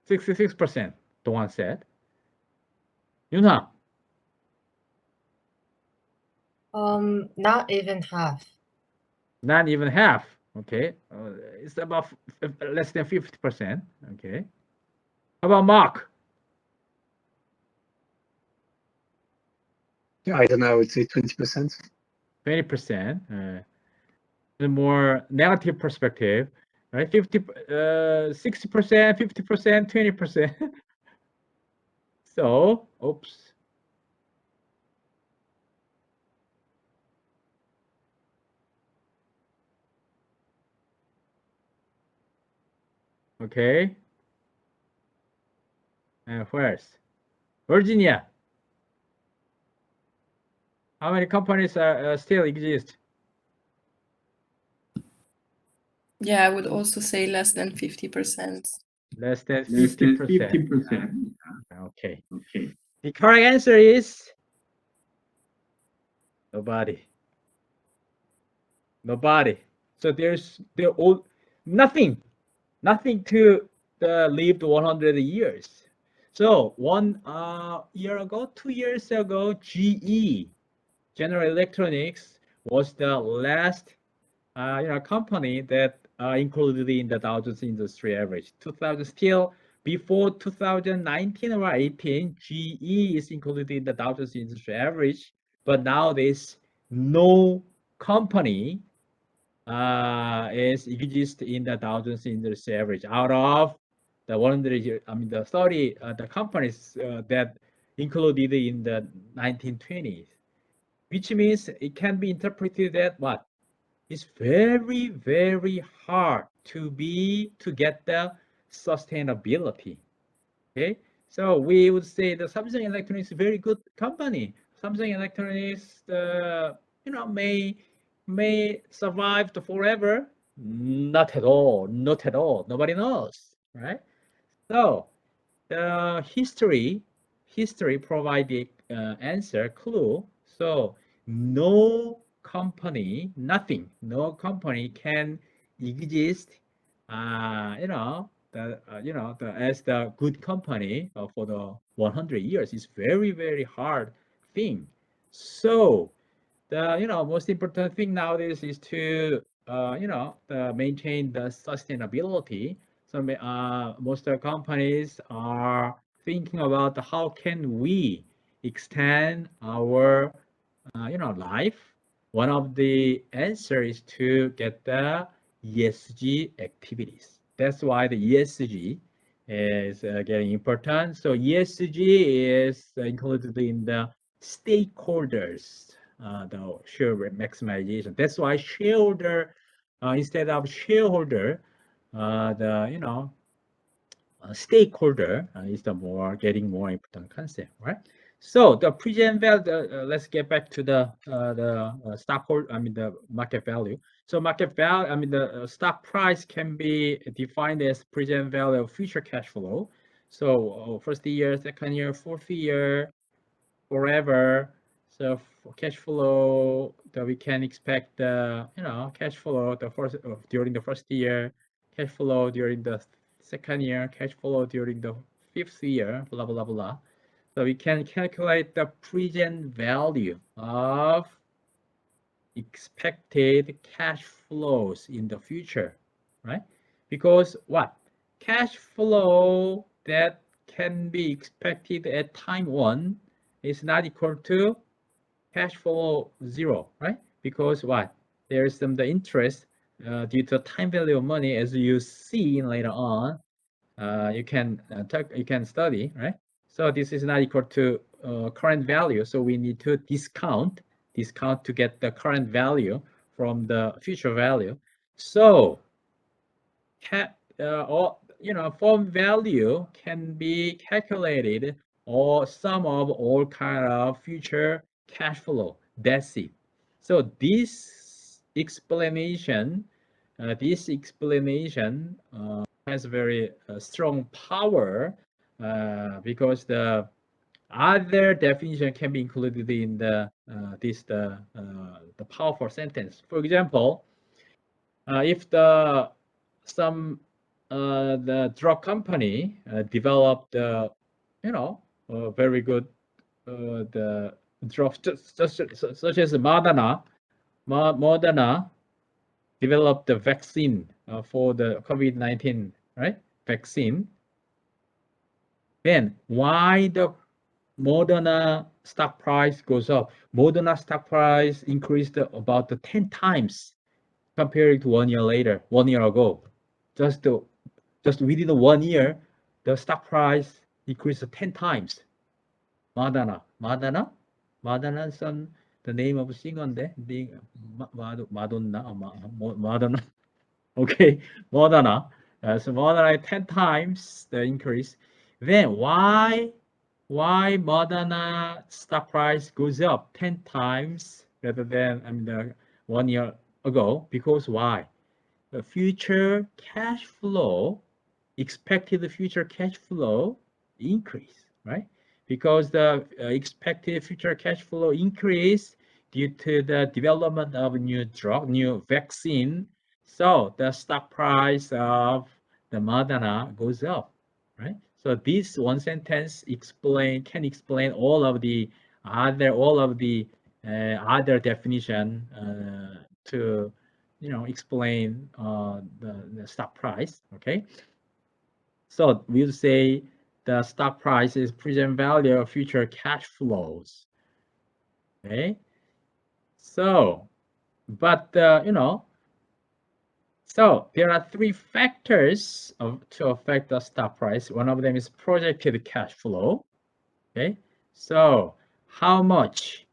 Speaker 1: 66%, 동환 said. 윤하.
Speaker 9: Not even half.
Speaker 1: Not even half. Okay. It's about less than 50%. Okay. How about Mark?
Speaker 3: I don't know, I would say 20%.
Speaker 1: 20%. The more negative perspective, right? 60%, 50%, 20%. So, oops. Okay. And where's Virginia? How many companies still exist?
Speaker 4: Yeah, I would also say less than 50%.
Speaker 1: Less than 50%. Okay. The correct answer is nobody. So there's nothing to live 100 years. So 1 year ago, 2 years ago, GE, General Electronics, was the last company that included in the Dow Jones Industry Average. 2000 still before 2019 or 18, GE is included in the Dow Jones Industry Average, but nowadays no company exists in the Dow Jones Industry Average out of the 100. The 30 the companies that included in the 1920s, which means it can be interpreted that what? It's very, very hard to get the sustainability. Okay, so we would say the Samsung Electronics is a very good company. Samsung Electronics, may survive forever. Not at all. Nobody knows, right? So the history provided answer clue. So no company can exist as the good company for the 100 years. It's very, very hard thing. So the most important thing nowadays is to maintain the sustainability. So most of the companies are thinking about how can we extend our life. One of the answer is to get the ESG activities. That's why the ESG is getting important. So ESG is included in the stakeholders, the share maximization. That's why shareholder, instead of shareholder, the stakeholder is the getting more important concept, right? So the present value. Let's get back to the stockholder. I mean the market value. So market value. I mean the stock price can be defined as present value of future cash flow. So first year, second year, fourth year, forever. So for cash flow that we can expect the cash flow during the first year, cash flow during the second year, cash flow during the fifth year, blah blah blah. So we can calculate the present value of expected cash flows in the future, right? Because what? Cash flow that can be expected at time 1 is not equal to cash flow 0, right? Because what? There is some the interest due to time value of money, as you see later on. You can study, right? So this is not equal to current value. So we need to discount to get the current value from the future value. So form value can be calculated, or sum of all kind of future cash flow. That's it. So this explanation has very strong power, because the other definition can be included in the powerful sentence. For example, if the drug company developed very good the drug, such as Moderna developed the vaccine for the COVID-19, right? Vaccine. Then why the Moderna stock price goes up? Moderna stock price increased about 10 times compared to 1 year ago. Just within 1 year, the stock price increased 10 times. Madonna is the name of singer, being Madonna. Okay, Madonna. So Madonna 10 times the increase. Then why Madonna stock price goes up 10 times rather than the 1 year ago? Because why? The future cash flow, expected future cash flow increase, right? Because the expected future cash flow increase due to the development of new drug, new vaccine. So the stock price of the Moderna goes up, right? So this one sentence can explain all of the other definition to explain the stock price. Okay, so we'll say the stock price is present value of future cash flows. Okay, so but so there are 3 factors to affect the stock price. One of them is projected cash flow. Okay, so how much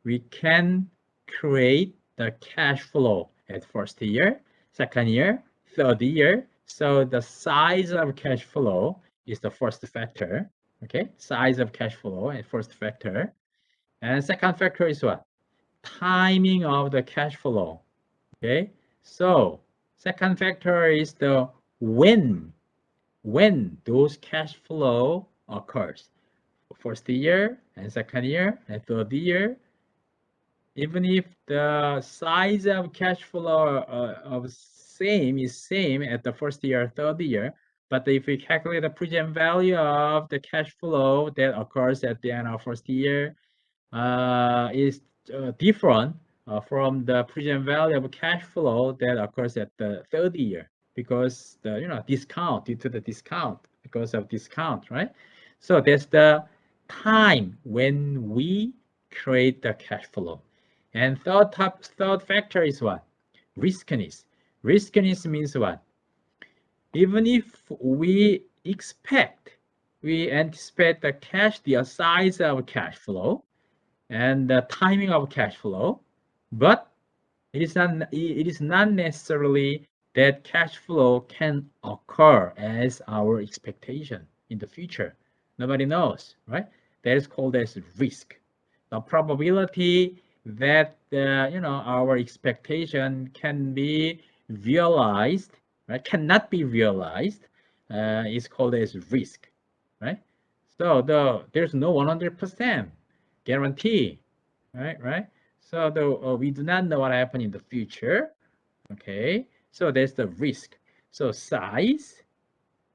Speaker 1: we can create the cash flow at first year, second year, third year. So the size of cash flow is the first factor. Okay, size of cash flow and first factor. And second factor is what? Timing of the cash flow. Okay, so second factor is the when those cash flow occurs. First year and second year and third year. Even if the size of cash flow is same at the first year, third year, But if we calculate the present value of the cash flow that occurs at the end of first year, is different from the present value of cash flow that occurs at the third year, because the discount, due to the discount, because of discount, right? So that's the time when we create the cash flow. And third factor is what? Riskiness. Riskiness means what? Even if we anticipate the size of cash flow and the timing of cash flow, but it is not necessarily that cash flow can occur as our expectation in the future. Nobody knows, right? That is called as risk. The probability that our expectation can be realized, right, cannot be realized, is called as risk, right? So there's no 100% guarantee, right? So we do not know what happens in the future. Okay, so there's the risk. So size,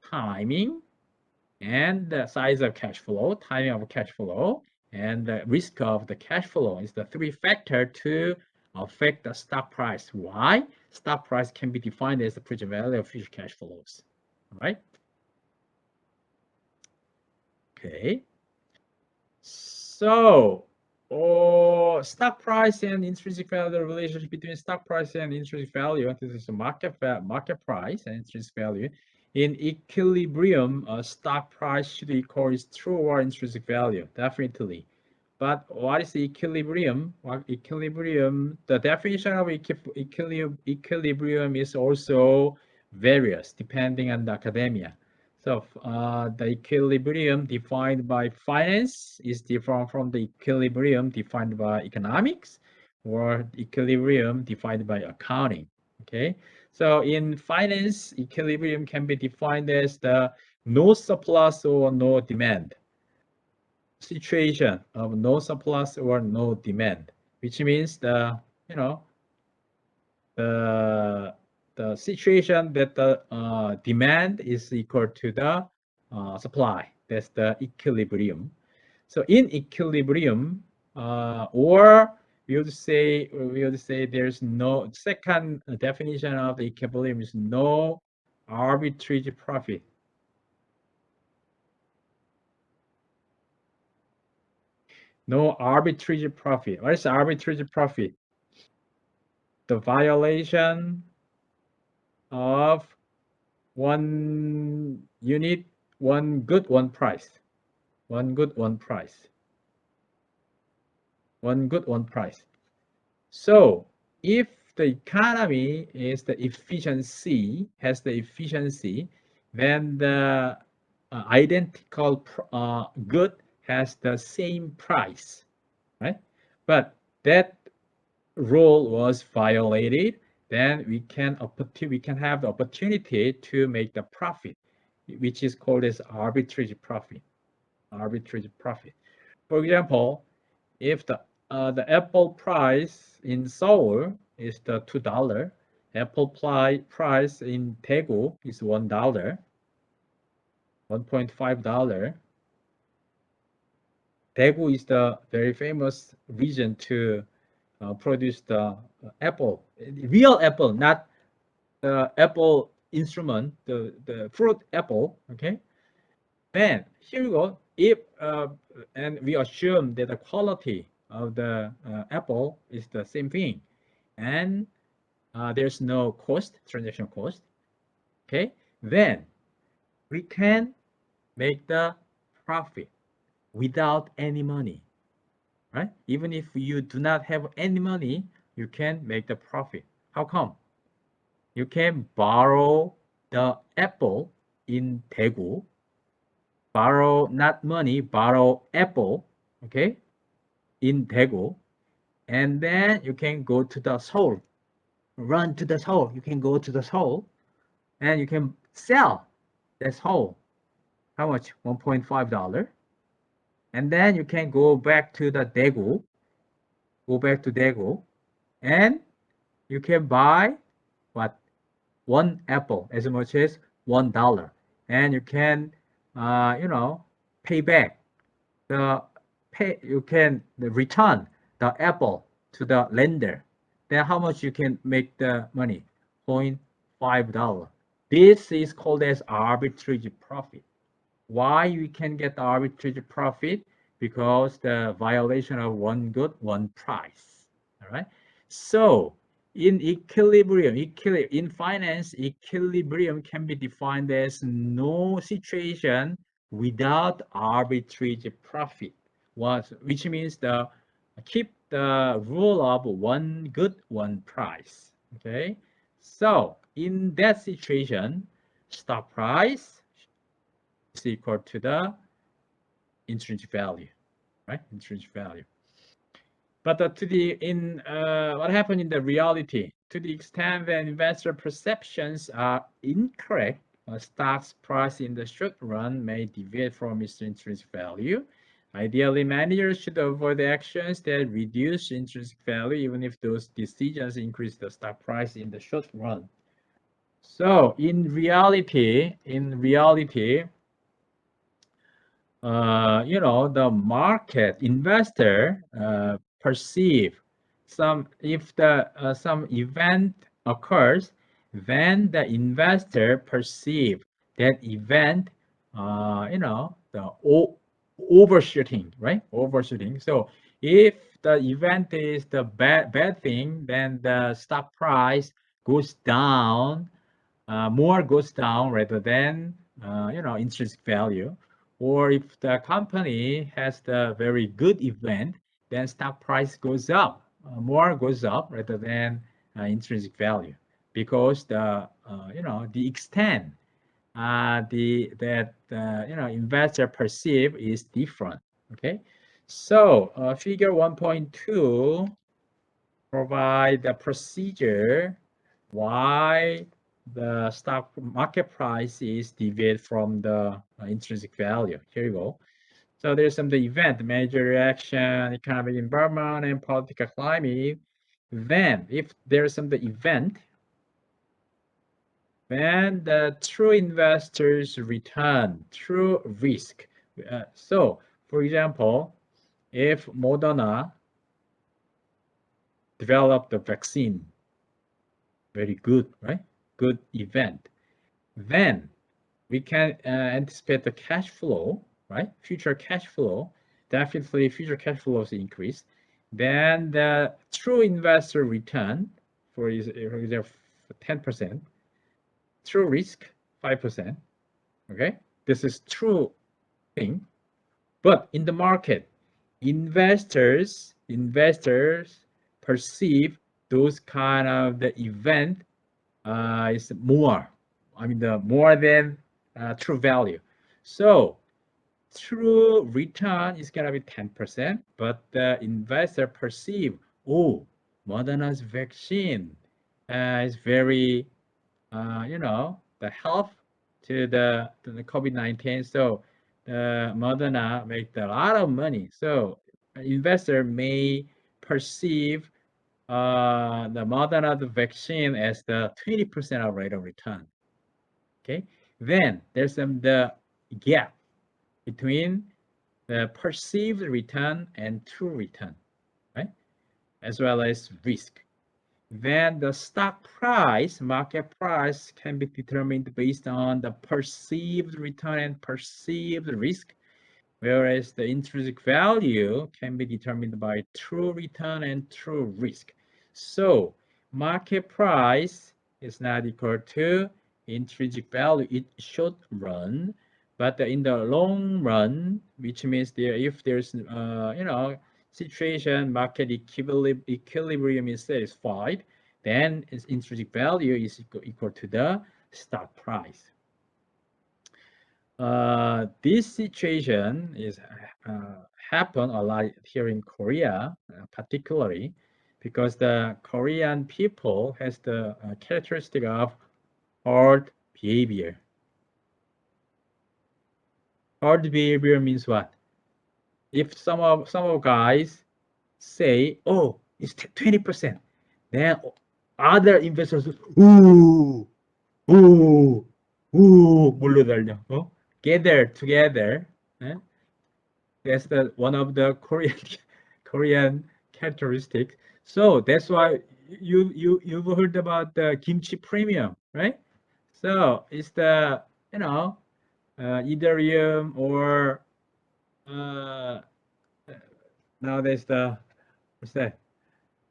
Speaker 1: timing, and the size of cash flow, timing of cash flow, and the risk of the cash flow is the three factors to affect the stock price. Why? Stock price can be defined as the present value of future cash flows. All right. Okay. So, stock price and intrinsic value, the relationship between stock price and intrinsic value. This is market price and intrinsic value. In equilibrium, stock price should equal its true or intrinsic value, definitely. But what is equilibrium? Well, equilibrium, the definition of equilibrium is also various depending on the academia. So the equilibrium defined by finance is different from the equilibrium defined by economics or equilibrium defined by accounting. Okay, so in finance, equilibrium can be defined as the no surplus or no demand situation of no surplus or no demand, which means the situation that the demand is equal to the supply. That's the equilibrium. So in equilibrium, or we would say there's no, second definition of the equilibrium is no arbitrage profit. No arbitrage profit. What is arbitrage profit? The violation of one unit, one good, one price. One good, one price. One good, one price. So if the economy is the efficiency, has the efficiency, then the identical good has the same price, right? But that rule was violated, then we can have the opportunity to make the profit, which is called as arbitrage profit. Arbitrage profit. For example, if the apple price in Seoul is the $2, apple price in Daegu is $1, $1.5. Daegu is the very famous region to produce the apple, real apple, not the apple instrument, the fruit apple. Okay, then here we go. If and we assume that the quality of the apple is the same thing, and there's no cost, transaction cost. Okay, then we can make the profit without any money, right? Even if you do not have any money, you can make the profit. How come? You can borrow the apple in Daegu, borrow not money, borrow apple, okay, in Daegu, and then you can go to the Seoul, run to the Seoul. You can go to the Seoul, and you can sell that Seoul. How much? $1.5. And then you can go back to the Daegu, and you can buy what? One apple as much as $1. and you can, you know, pay back you can return the apple to the lender. Then how much you can make the money? $0.5. This is called as arbitrage profit. Why we can get arbitrage profit? Because the violation of one good, one price. All right. So in equilibrium, in finance, equilibrium can be defined as no situation without arbitrage profit. Which means keep the rule of one good, one price. Okay. So in that situation, stock price is equal to the intrinsic value, right? Intrinsic value. But what happened in the reality, to the extent that investor perceptions are incorrect, a stock's price in the short run may deviate from its intrinsic value. Ideally, managers should avoid actions that reduce intrinsic value, even if those decisions increase the stock price in the short run. So in reality, you know, the market investor perceive if some event occurs, then the investor perceive that event, you know, the overshooting, right? Overshooting. So if the event is the bad thing, then the stock price goes down, more goes down rather than you know, intrinsic value. Or if the company has the very good event, then stock price goes up, more goes up rather than intrinsic value, because the you know, the extent that you know, investor perceive is different. Okay, so figure 1.2 provide the procedure why the stock market price is deviate from the intrinsic value. Here you go. So there's some the event, major reaction, economic environment, and political climate. Then, if there's some the event, then the true investors return, true risk. So, for example, if Moderna developed the vaccine, very good, right? Good event. Then we can anticipate the cash flow, right? Future cash flow, definitely future cash flows increase. Then the true investor return, for example, 10%, true risk, 5%, okay? This is true thing. But in the market, investors perceive those kind of the event is more. I mean, the more than true value. So true return is gonna be 10%, but the investor perceive, oh, Moderna's vaccine is very, you know, the help to the COVID-19. So Moderna make a lot of money. So investor may perceive the Moderna vaccine as the 20% of rate of return. Okay, then there's the gap between the perceived return and true return, right? As well as risk. Then the stock price, market price, can be determined based on the perceived return and perceived risk, whereas the intrinsic value can be determined by true return and true risk. So market price is not equal to intrinsic value. It should run, but in the long run, which means if there's you know, situation market equilibrium is satisfied, then its intrinsic value is equal to the stock price. This situation is happen a lot here in Korea, particularly because the Korean people has the characteristic of herd behavior. Herd behavior means what? If some of guys say, "Oh, it's 20%," then other investors, "Ooh, ooh." 몰려달려. Gather together. That's the one of the Korean characteristics. So that's why you've heard about the kimchi premium, right? So it's the Ethereum or nowadays what's that?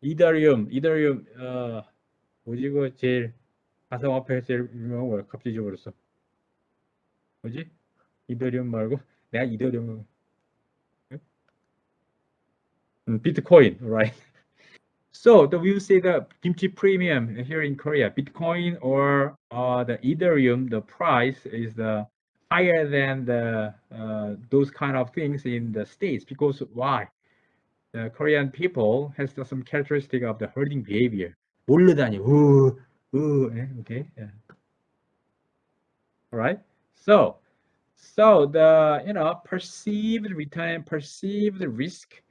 Speaker 1: Ethereum 뭐지 그 제일 가상화폐 제일 유명한 거야. 갑자기 잊어버렸어. 뭐지? 이더리움 말고 내가 이더리움 Bitcoin, right? So we will say the kimchi premium here in Korea, Bitcoin or the Ethereum, the price is higher than the those kind of things in the States. Because why? The Korean people has some characteristic of the herding behavior. 몰려다니, okay, yeah. All right. So the perceived return, perceived risk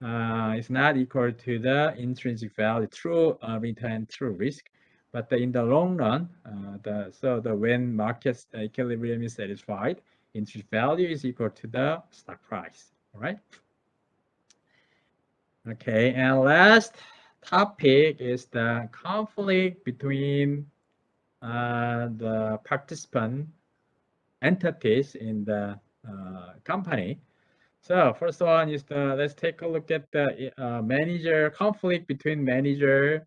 Speaker 1: is not equal to the intrinsic value, true return, true risk. But in the long run, when market equilibrium is satisfied, intrinsic value is equal to the stock price. All right. Okay, and last topic is the conflict between the participant entities in the company. So first one is let's take a look at the conflict between managers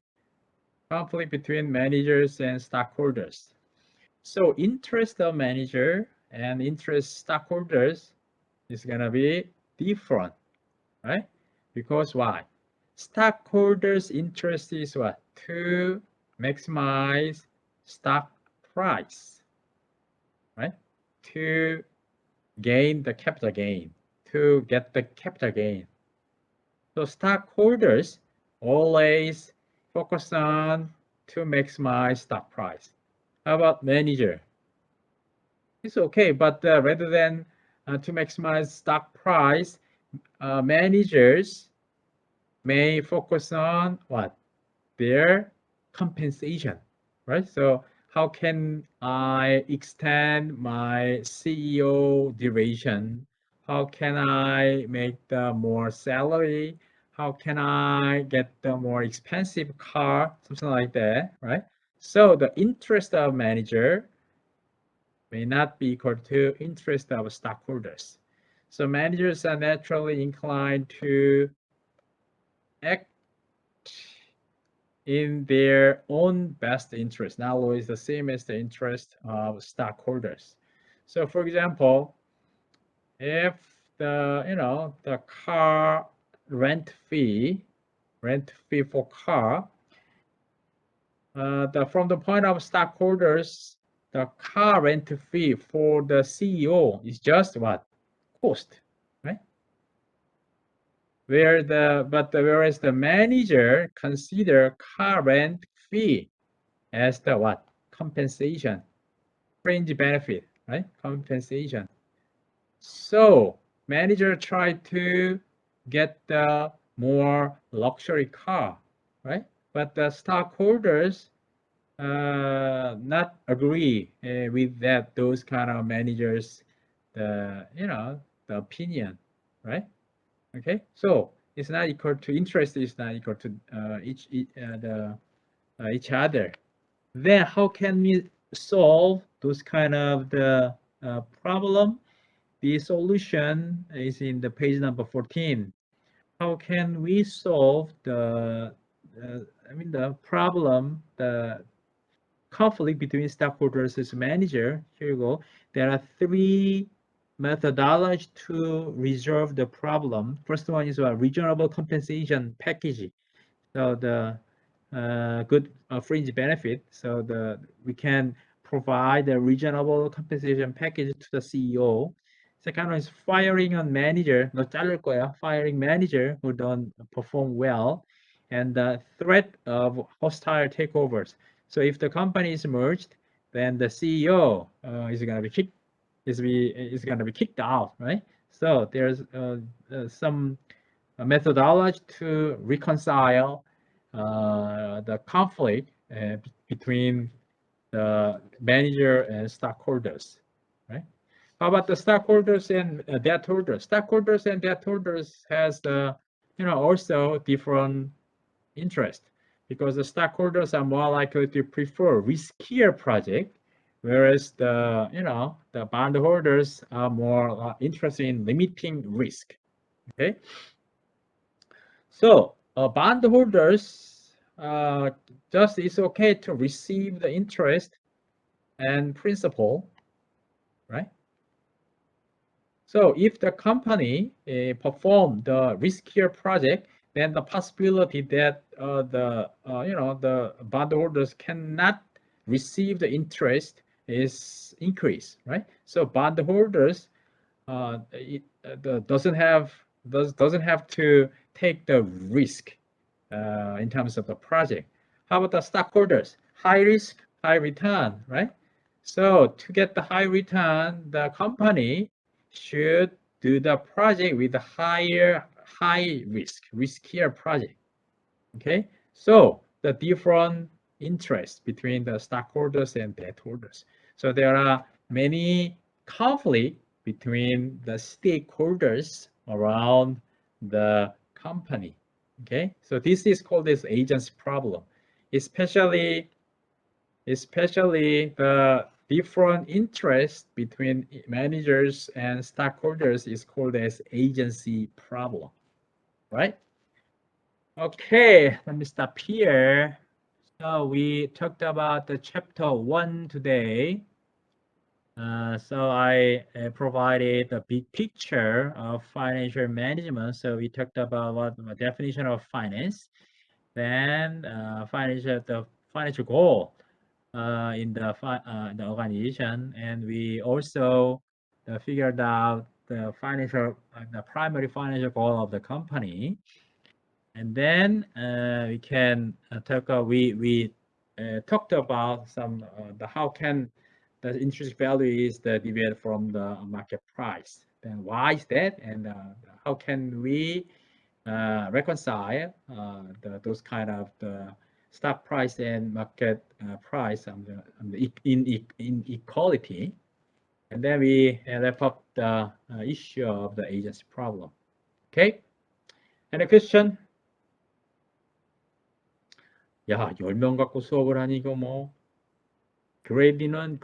Speaker 1: and stockholders. So interest of manager and interest stockholders is gonna be different, right? Because why? Stockholders' interest is what? To maximize stock price, right? To gain the capital gain, to get the capital gain. So stockholders always focus on to maximize stock price. How about manager? It's okay, but rather than to maximize stock price, managers may focus on what? Their compensation, right? So how can I extend my CEO duration? How can I make the more salary? How can I get the more expensive car? Something like that, right? So the interest of manager may not be equal to interest of stockholders. So managers are naturally inclined to act in their own best interest, not always the same as the interest of stockholders. So for example, if the car rent fee for car, from the point of stockholders, the car rent fee for the CEO is just what? Cost, right? Whereas the manager consider car rent fee as the what? Compensation, fringe benefit, right? Compensation. So manager try to get the more luxury car, right? But the stockholders not agree with those kind of managers, the opinion, right? Okay, so it's not equal to interest is not equal to each other. Then how can we solve those kind of the problem? The solution is in the page number 14. How can we solve the problem, the conflict between stockholders and manager? Here you go. There are three methodologies to resolve the problem. First one is a reasonable compensation package. So the good fringe benefit. So we can provide a reasonable compensation package to the CEO. Second one is firing on manager. 너 자를 거야. Firing manager who don't perform well, and the threat of hostile takeovers. So if the company is merged, then the CEO is going to be kicked out, right? So there's some methodology to reconcile the conflict between the manager and stockholders, right? How about the stockholders and debt holders? Stockholders and debt holders has the, also different interest, because the stockholders are more likely to prefer riskier project, whereas the, the bondholders are more interested in limiting risk. Okay. So bondholders, just it's okay to receive the interest and principal, right? So if the company perform the riskier project, then the possibility that the bondholders cannot receive the interest is increased, right? So bondholders doesn't have to take the risk in terms of the project. How about the stockholders? High risk, high return, right? So to get the high return, the company should do the project with a high risk, riskier project. Okay, so the different interest between the stockholders and debt holders. So there are many conflict between the stakeholders around the company. Okay, so this is called this agent's problem, especially the different interest between managers and stockholders is called as agency problem, right? Okay, let me stop here. So we talked about the chapter 1 today. So I provided a big picture of financial management. So we talked about what the definition of finance, then the financial goal in the organization, and we also figured out the primary financial goal of the company. And then we can we talked about some how can the intrinsic value is the deviate from the market price. Then why is that, and how can we reconcile those kind of the stock price and market price on the inequality. And then we wrap up the issue of the agency problem. Okay, any question? 야, 10명 갖고 수업을 하니 이거 뭐 그레이드는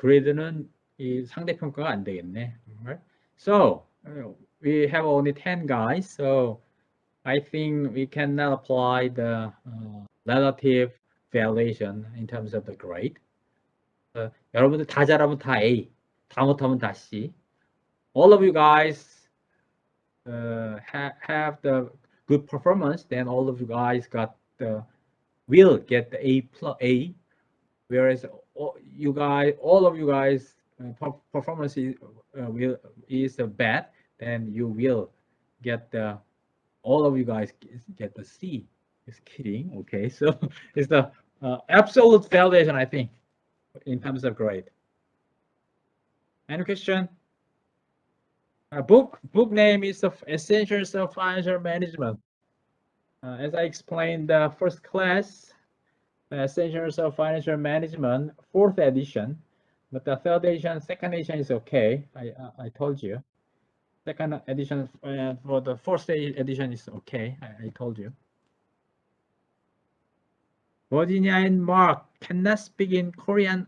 Speaker 1: 이 상대평가가 안 되겠네. Right? So we have only 10 guys, so I think we cannot apply the relative valuation in terms of the grade. 여러분들 다 잘하면 다 A, 다 못하면 다 C. All of you guys have the good performance, then all of you guys will get the A+, whereas all of you guys performance is bad, then you will get all of you guys get the C. Just kidding. Okay, so it's the absolute valuation, I think, in terms of grade. Any question? Book name is of Essentials of Financial Management. As I explained, the first class, Essentials of Financial Management, 4th edition, but the 3rd edition, 2nd edition is okay. I told you. 2nd edition for the 4th edition is okay. I told you. Virginia and Mark cannot speak in Korean